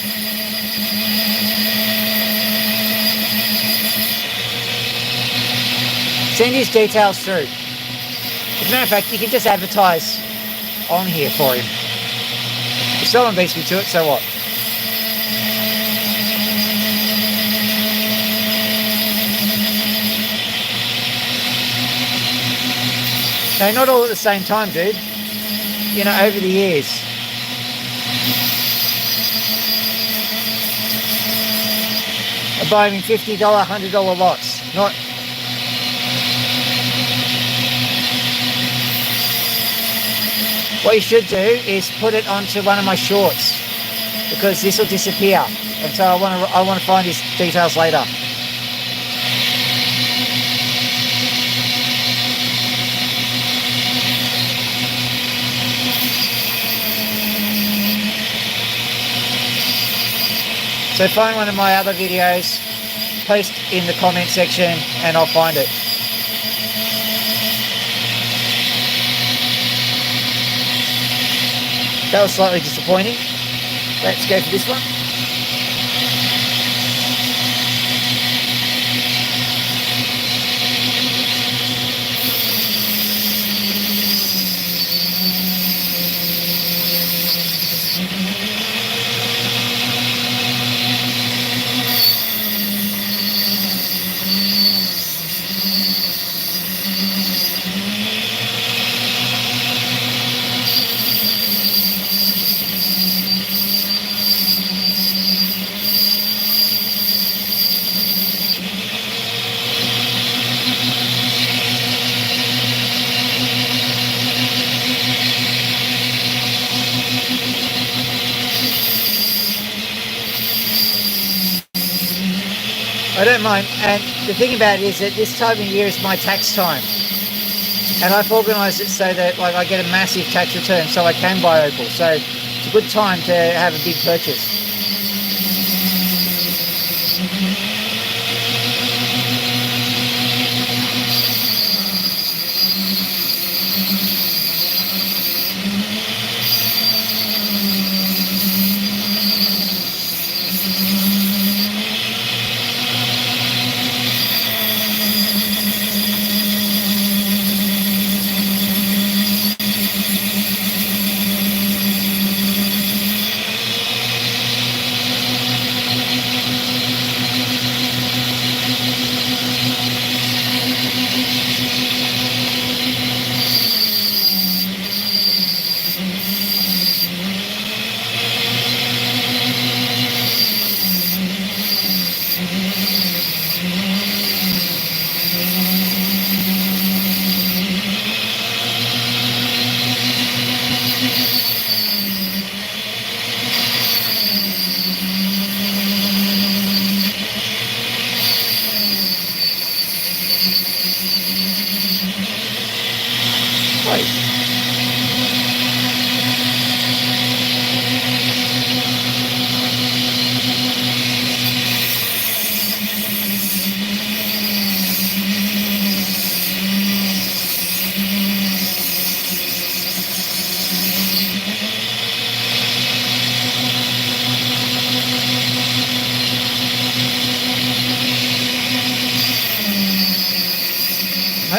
[SPEAKER 1] Send his details through. As a matter of fact, you can just advertise on here for him. If someone beats me to it, so what? No, not all at the same time, dude. You know, over the years. I buy them in $50, $100 lots. Not... What you should do is put it onto one of my shorts, because this will disappear. And so I want to find his details later. So find one of my other videos, post in the comment section, and I'll find it. That was slightly disappointing. Let's go for this one. I don't mind, and the thing about it is that this time of year is my tax time, and I've organised it so that like I get a massive tax return so I can buy Opal, so it's a good time to have a big purchase.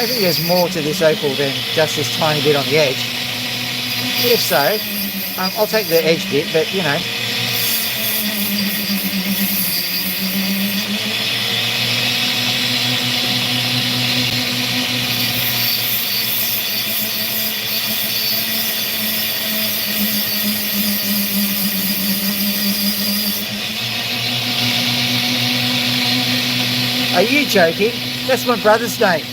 [SPEAKER 1] hoping there's more to this opal than just this tiny bit on the edge. If so, I'll take the edge bit, but you know. Are you joking? That's my brother's name.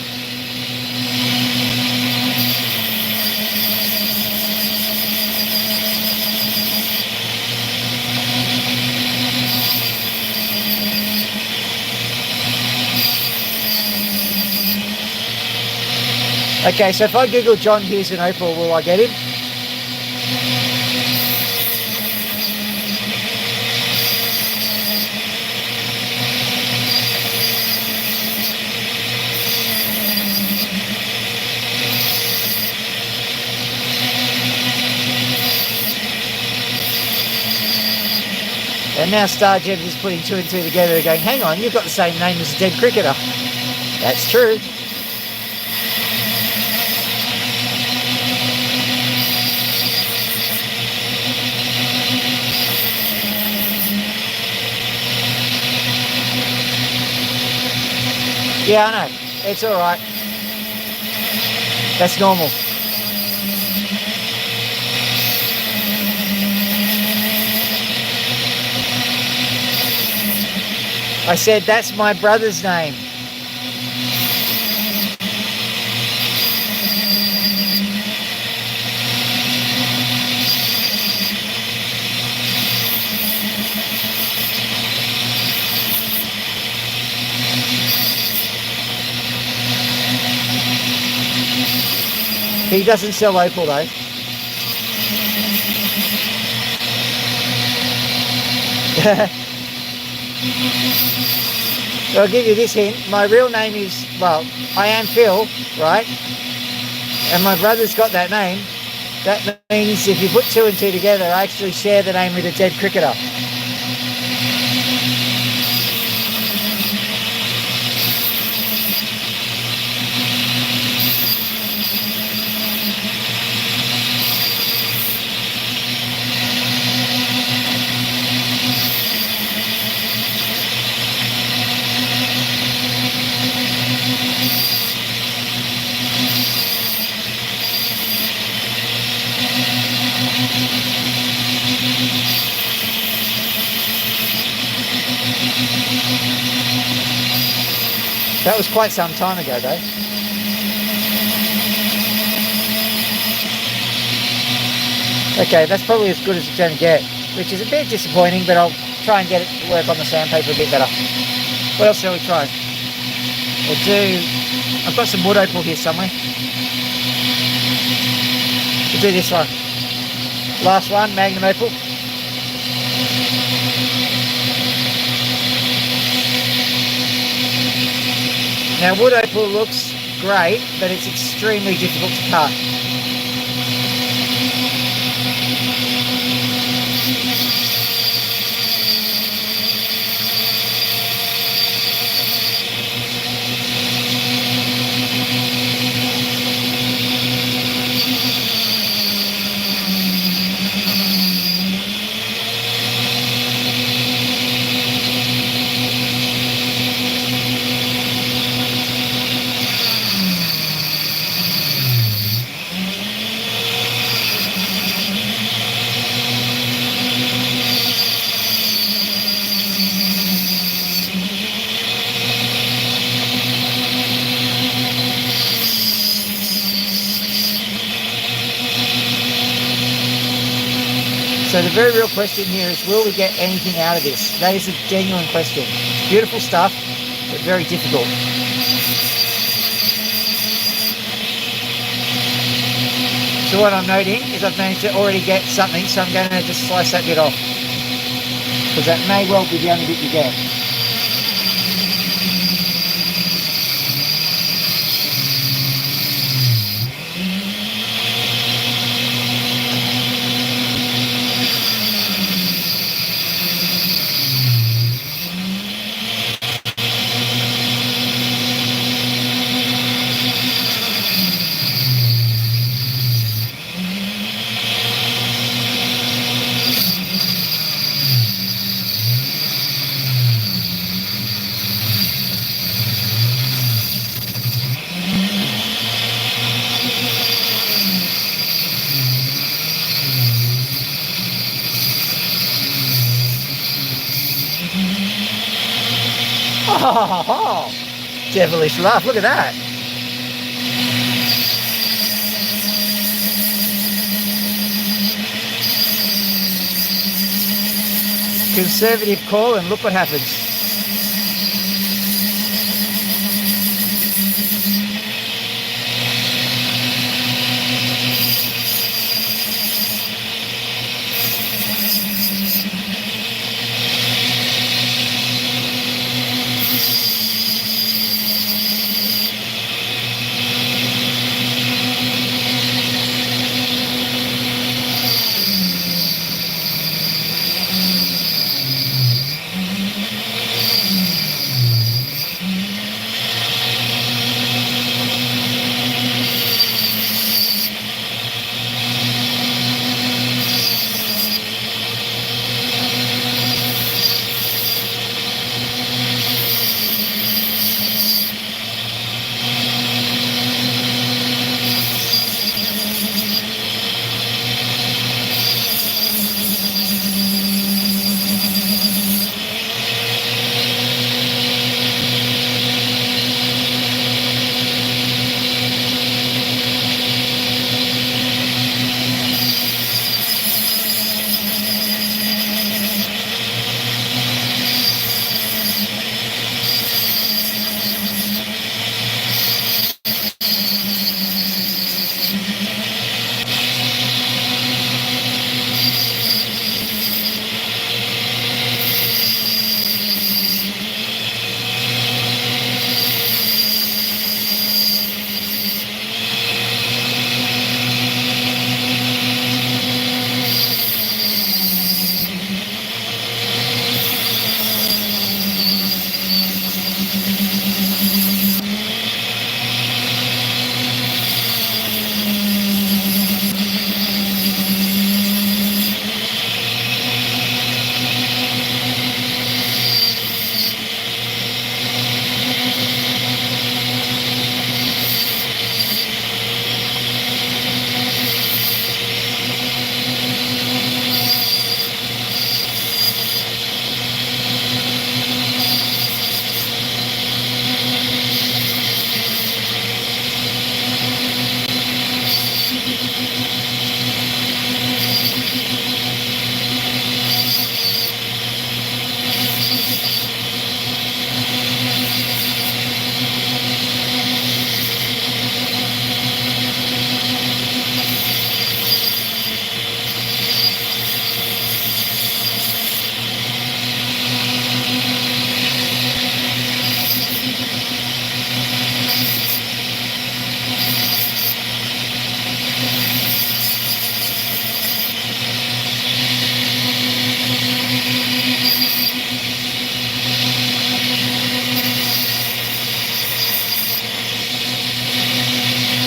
[SPEAKER 1] Okay, so if I Google John Hughes and Opal, will I get him? And now Starjet is putting two and two together and going, hang on, you've got the same name as a dead cricketer. That's true. Yeah, I know. It's all right. That's normal. I said that's my brother's name. He doesn't sell Opal though. I'll give you this hint. My real name is, well, I am Phil, right? And my brother's got that name. That means if you put two and two together, I actually share the name with a dead cricketer. That was quite some time ago though. Okay, that's probably as good as it's going to get, which is a bit disappointing, but I'll try and get it to work on the sandpaper a bit better. What else shall we try? We'll do, I've got some wood opal here somewhere. We'll do this one. Last one, Magnum Opal. Now wood opal looks great, but it's extremely difficult to cut. So the very real question here is, will we get anything out of this? That is a genuine question. Beautiful stuff, but very difficult. So what I'm noting is I've managed to already get something, so I'm going to just slice that bit off, because that may well be the only bit you get. Oh, devilish rough. Look at that. Conservative call, and look what happens.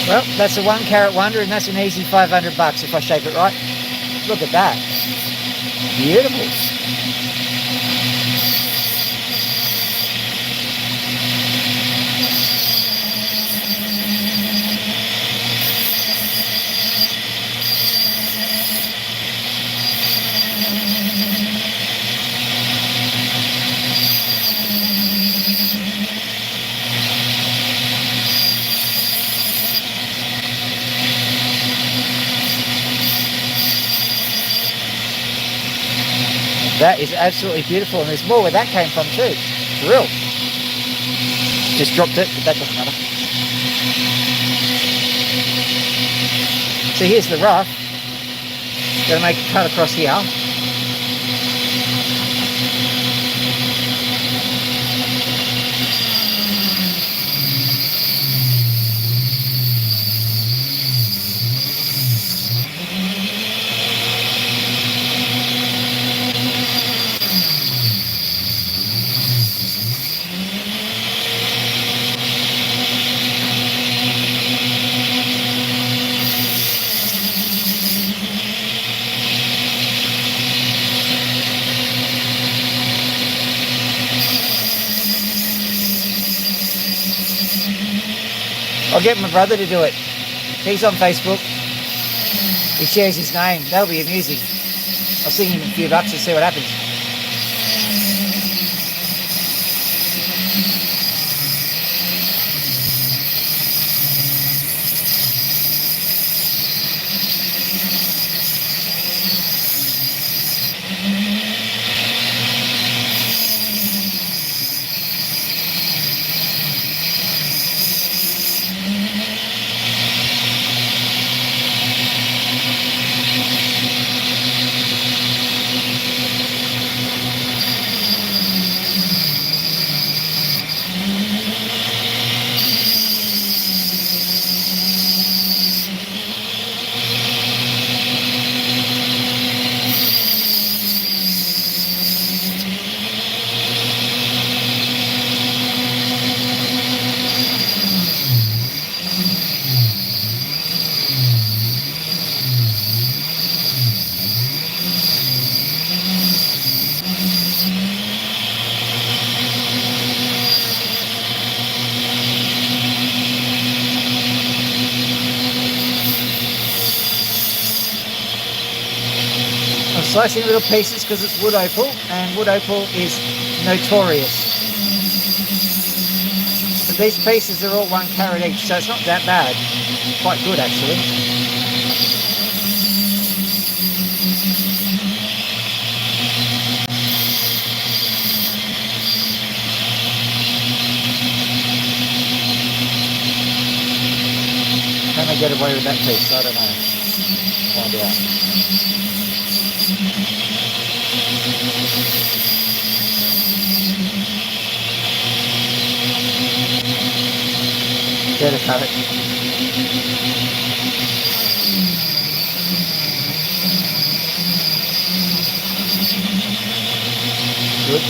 [SPEAKER 1] Well, that's a 1 carat wonder, and that's an easy 500 bucks if I shape it right. Look at that. Beautiful. That is absolutely beautiful, and there's more where that came from too. For real. Just dropped it, but that doesn't matter. So here's the rough. Got to make a cut across here. I'll get my brother to do it. He's on Facebook. He shares his name. That'll be amusing. I'll sing him a few bucks and see what happens. slicing little pieces because it's wood opal, and wood opal is notorious. But these pieces are all 1 carat each, so it's not that bad. Quite good actually. Can I get away with that piece? I don't know. Find out. Get a carat. Good.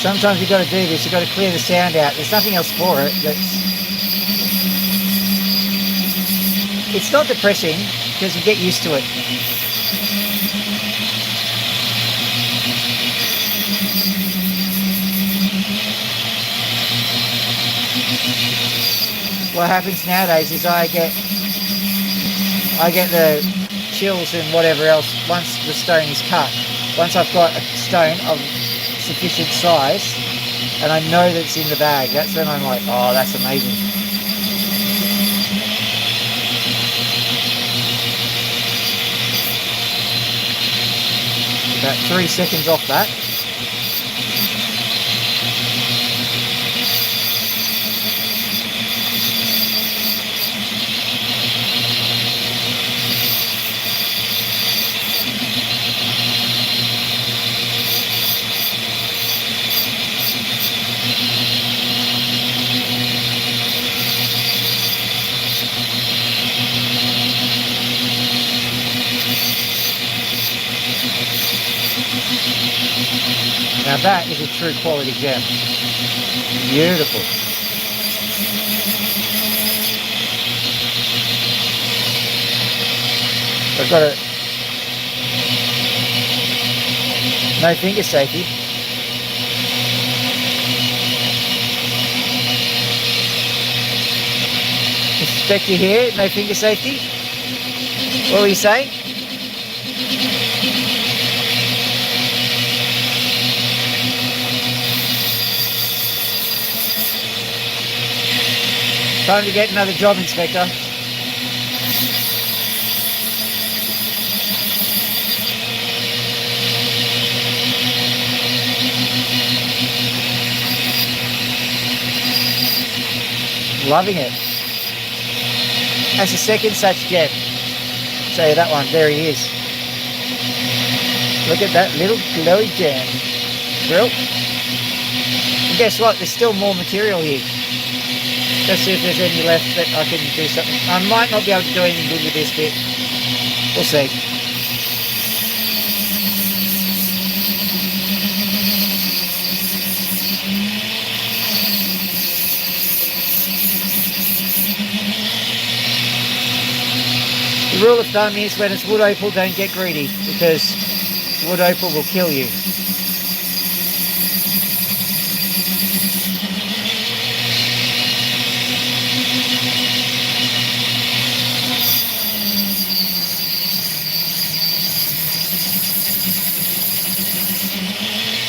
[SPEAKER 1] Sometimes you've got to do this, you've got to clear the sound out. There's nothing else for it. It's not depressing because you get used to it. What happens nowadays is I get the chills and whatever else once the stone is cut. Once I've got a stone of sufficient size and I know that it's in the bag, that's when I'm like, oh, that's amazing. About 3 seconds off that. Now that is a true quality gem. Beautiful. I've got it. No finger safety. Inspector here, no finger safety. What were you saying? Time to get another job, Inspector. Loving it. That's the second such gem. Show you that one. There he is. Look at that little glowy gem. Well, and guess what? There's still more material here. Let's see if there's any left that I can do something. I might not be able to do anything good with this bit. We'll see. The rule of thumb is when it's wood opal, don't get greedy, because wood opal will kill you.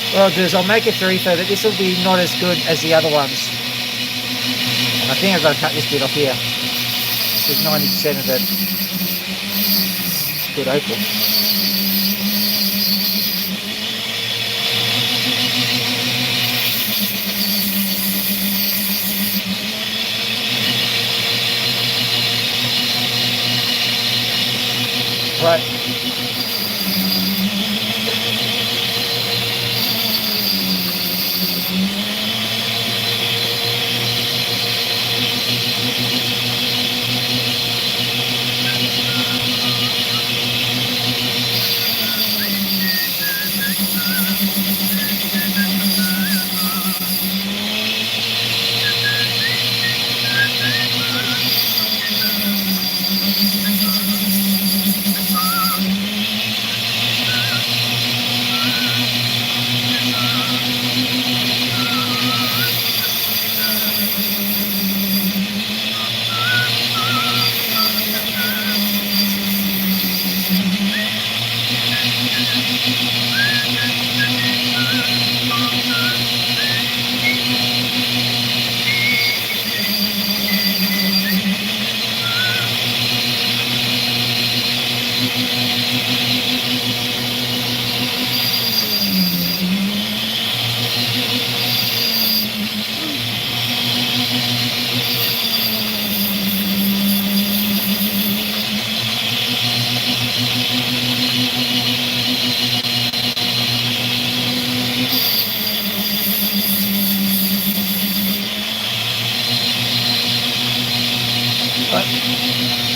[SPEAKER 1] What I'll do is I'll make a tarifa, but this will be not as good as the other ones. And I think I've got to cut this bit off here, because 90% of it good opal. Right.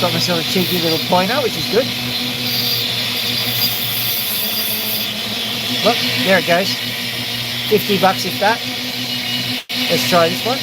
[SPEAKER 1] Got myself a cheeky little pointer, which is good. Look, there it goes. 50 bucks if that. Let's try this one.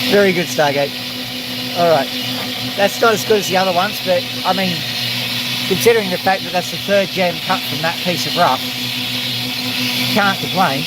[SPEAKER 1] Very good, Stargate. Alright, that's not as good as the other ones, but I mean, considering the fact that that's the third gem cut from that piece of rough, can't complain.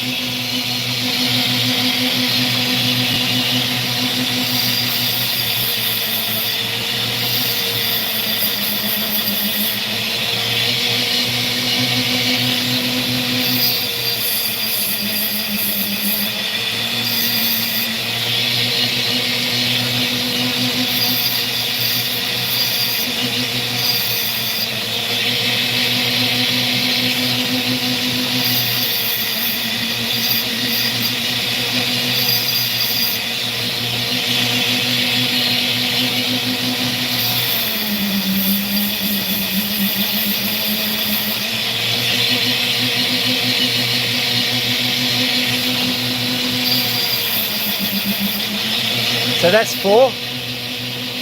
[SPEAKER 1] So that's four.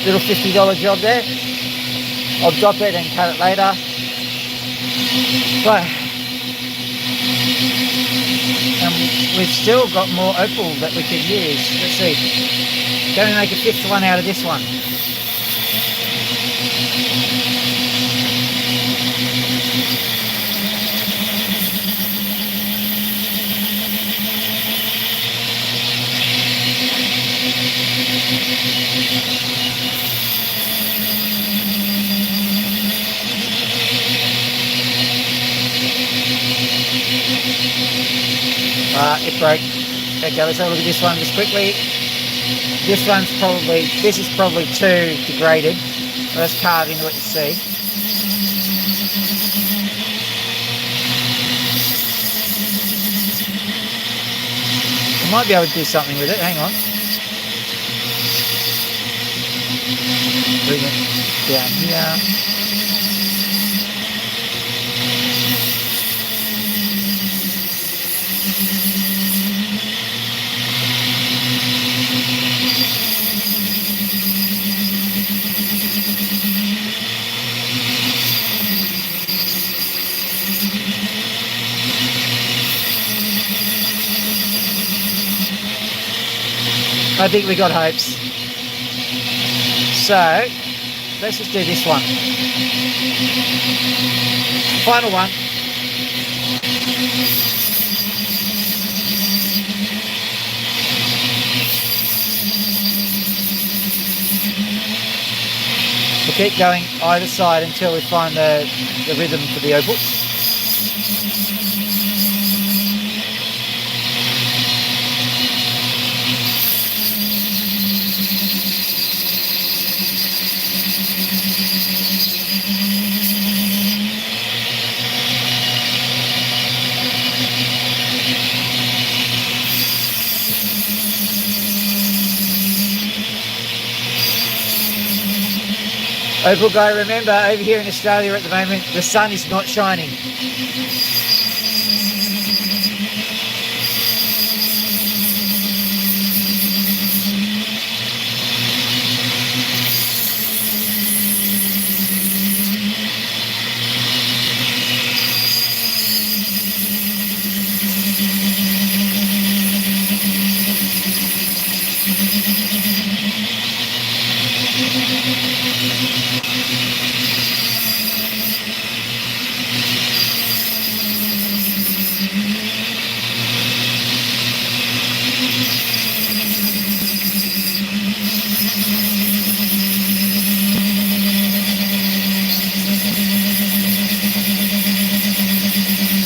[SPEAKER 1] Little $50 job there. I'll drop it and cut it later. But we've still got more opal that we can use. Let's see. Going to make a 5th one out of this one. It broke. Okay, let's have a look at this one just quickly. This is probably too degraded. Let's carve into it and see. I might be able to do something with it, hang on. Bring it down here. I think we got hopes. So, let's just do this one. Final one. We'll keep going either side until we find the rhythm for the opal. Opal guy, remember, over here in Australia at the moment, the sun is not shining.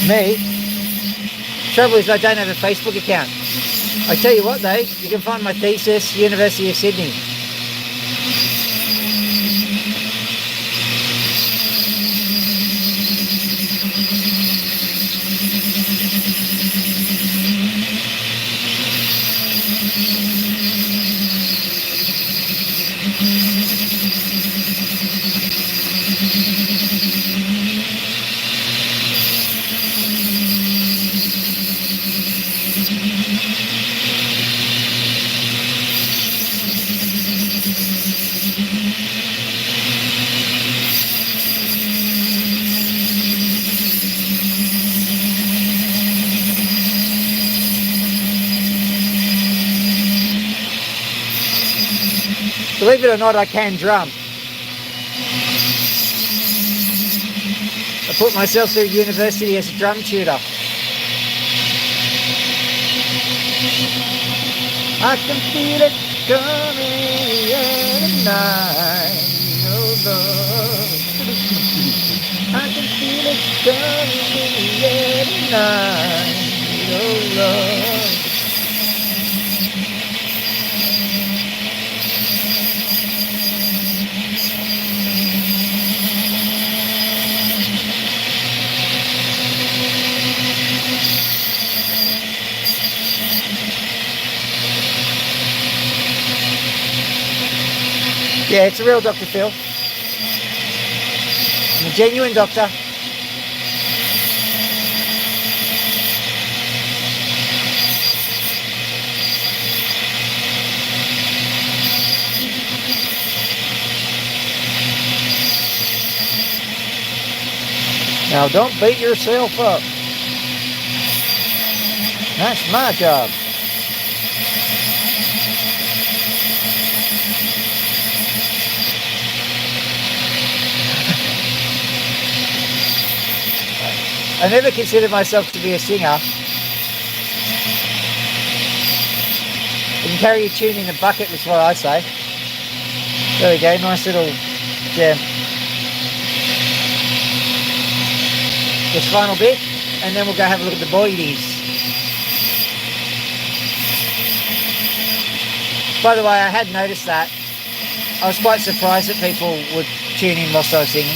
[SPEAKER 1] Me, trouble is I don't have a Facebook account. I tell you what though, you can find my thesis, University of Sydney. Believe it or not, I can drum. I put myself through university as a drum tutor. I can feel it coming tonight, oh Lord. I can feel it coming tonight, oh Lord. Yeah, it's a real Dr. Phil. I'm a genuine doctor. Now don't beat yourself up. That's my job. I never considered myself to be a singer. You can carry your tune in a bucket, is what I say. There we go, nice little jam. This final bit, and then we'll go have a look at the boilies. By the way, I had noticed that. I was quite surprised that people would tune in whilst I was singing.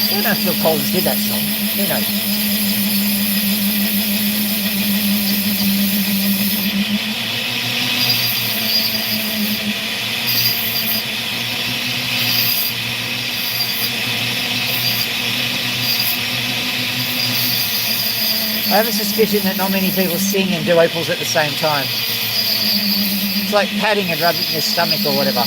[SPEAKER 1] I don't know if Phil Collins did that song. Who knows? I have a suspicion that not many people sing and do opals at the same time. It's like patting and rubbing your stomach or whatever.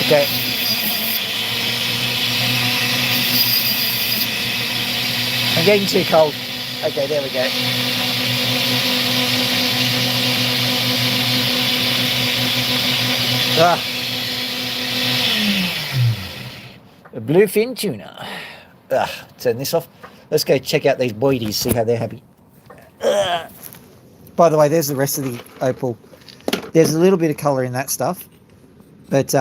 [SPEAKER 1] Okay. I'm getting too cold. Okay, there we go. Ah. A bluefin tuna. Turn this off. Let's go check out these boidies, see how they're happy. By the way, there's the rest of the opal. There's a little bit of colour in that stuff, but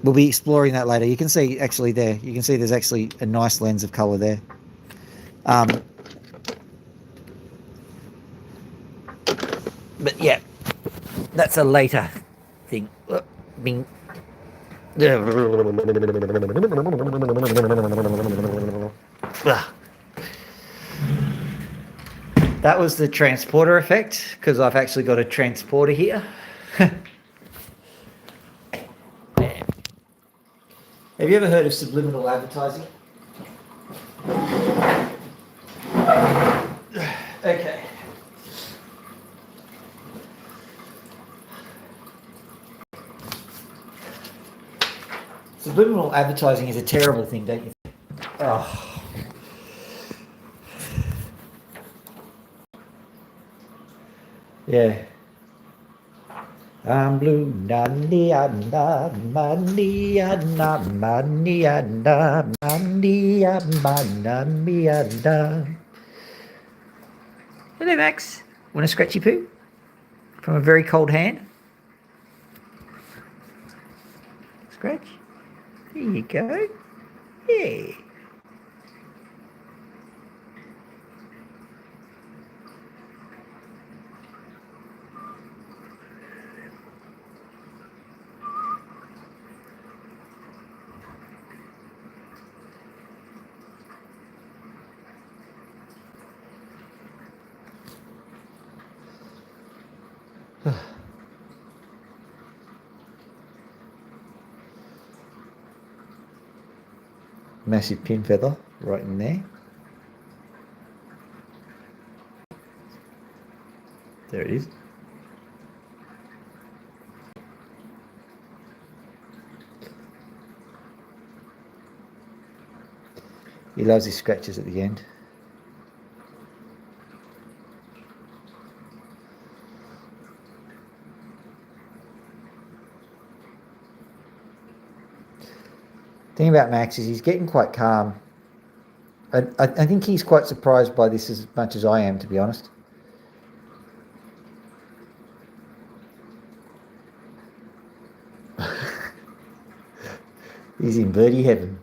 [SPEAKER 1] we'll be exploring that later. You can see actually there. You can see there's actually a nice lens of colour there. But yeah, that's a later thing. Bing. That was the transporter effect, because I've actually got a transporter here. Have you ever heard of subliminal advertising? Okay. Subliminal advertising is a terrible thing, don't you think? Oh. Yeah. I'm blue, na nia na mania na mania na mania mania na. Hello, Max. Want a scratchy poo from a very cold hand? Scratch. There you go. Yeah. massive pin feather right in there. There it is. He loves his scratches at the end. The thing about Max is he's getting quite calm. I think he's quite surprised by this as much as I am, to be honest. He's in birdie heaven.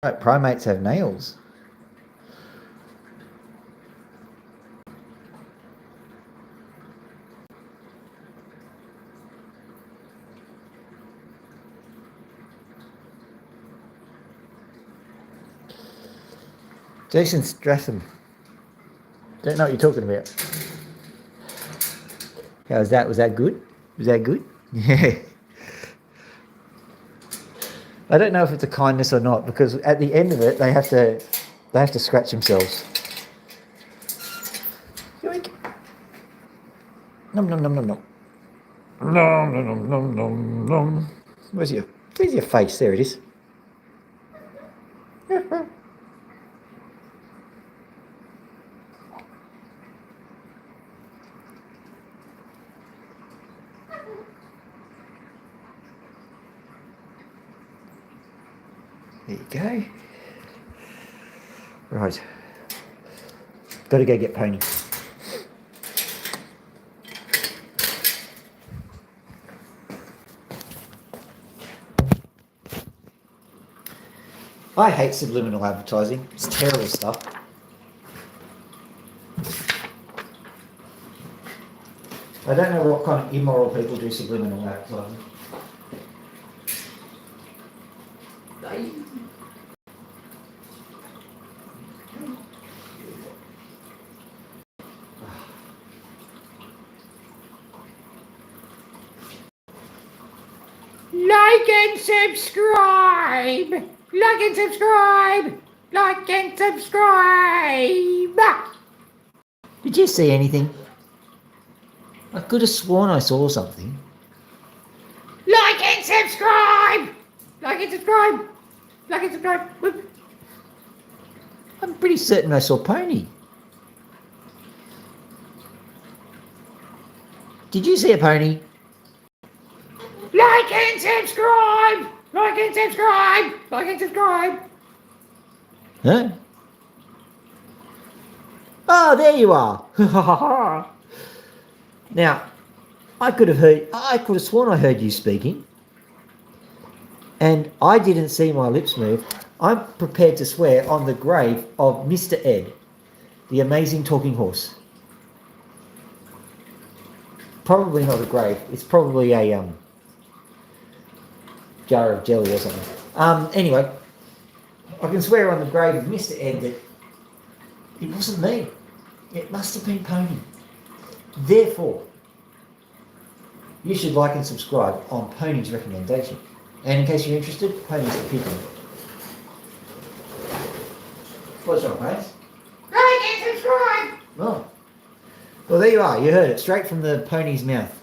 [SPEAKER 1] No, primates have nails. Jason Stratham. Don't know what you're talking about. How was that? Was that good? Was that good? Yeah. I don't know if it's a kindness or not, because at the end of it they have to scratch themselves. Yoink. Nom nom nom nom nom. Nom nom nom nom nom nom. Where's your face? There it is. There you go. Right. Got to go get Pony. I hate subliminal advertising. It's terrible stuff. I don't know what kind of immoral people do subliminal advertising.
[SPEAKER 2] Like and subscribe! Like and subscribe! Like and subscribe!
[SPEAKER 1] Did you see anything? I could have sworn I saw something.
[SPEAKER 2] Like and subscribe! Like and subscribe! Like and subscribe! Whoop.
[SPEAKER 1] I'm pretty certain I saw Pony. Did you see a pony?
[SPEAKER 2] Like and subscribe! Like and subscribe! Like and subscribe!
[SPEAKER 1] Huh? Oh, there you are. Now, I could have sworn I heard you speaking, and I didn't see my lips move. I'm prepared to swear on the grave of Mr. Ed, the amazing talking horse. Probably not a grave. It's probably a jar of jelly or something. Anyway, I can swear on the grave of Mr. Ed that it wasn't me. It must have been Pony. Therefore, you should like and subscribe on Pony's recommendation. And in case you're interested, Pony's a pig. What's wrong, mate?
[SPEAKER 2] Like and subscribe!
[SPEAKER 1] Oh. Well, there you are. You heard it straight from the pony's mouth.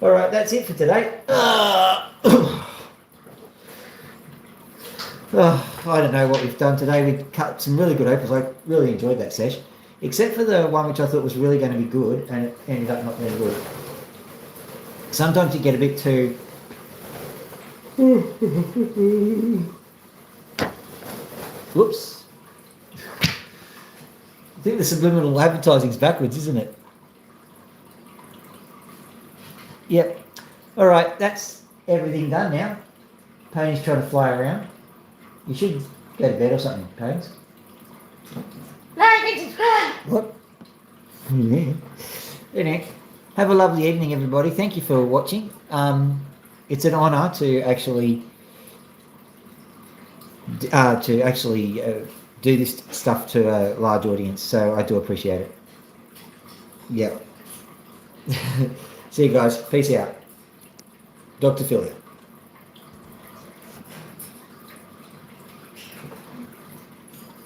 [SPEAKER 1] All right, that's it for today. I don't know what we've done today. We cut some really good opals. I really enjoyed that sesh. Except for the one which I thought was really going to be good, and it ended up not being good. Sometimes you get a bit too... Whoops. I think the subliminal advertising's backwards, isn't it? Yep. All right, that's everything done now. Pony's trying to fly around. You should go to bed or something, Ponies.
[SPEAKER 2] Like and subscribe!
[SPEAKER 1] What? Yeah. Anyway, Have a lovely evening, everybody. Thank you for watching. It's an honour to actually do this stuff to a large audience, so I do appreciate it. Yeah. See you guys. Peace out. Dr. Phil here.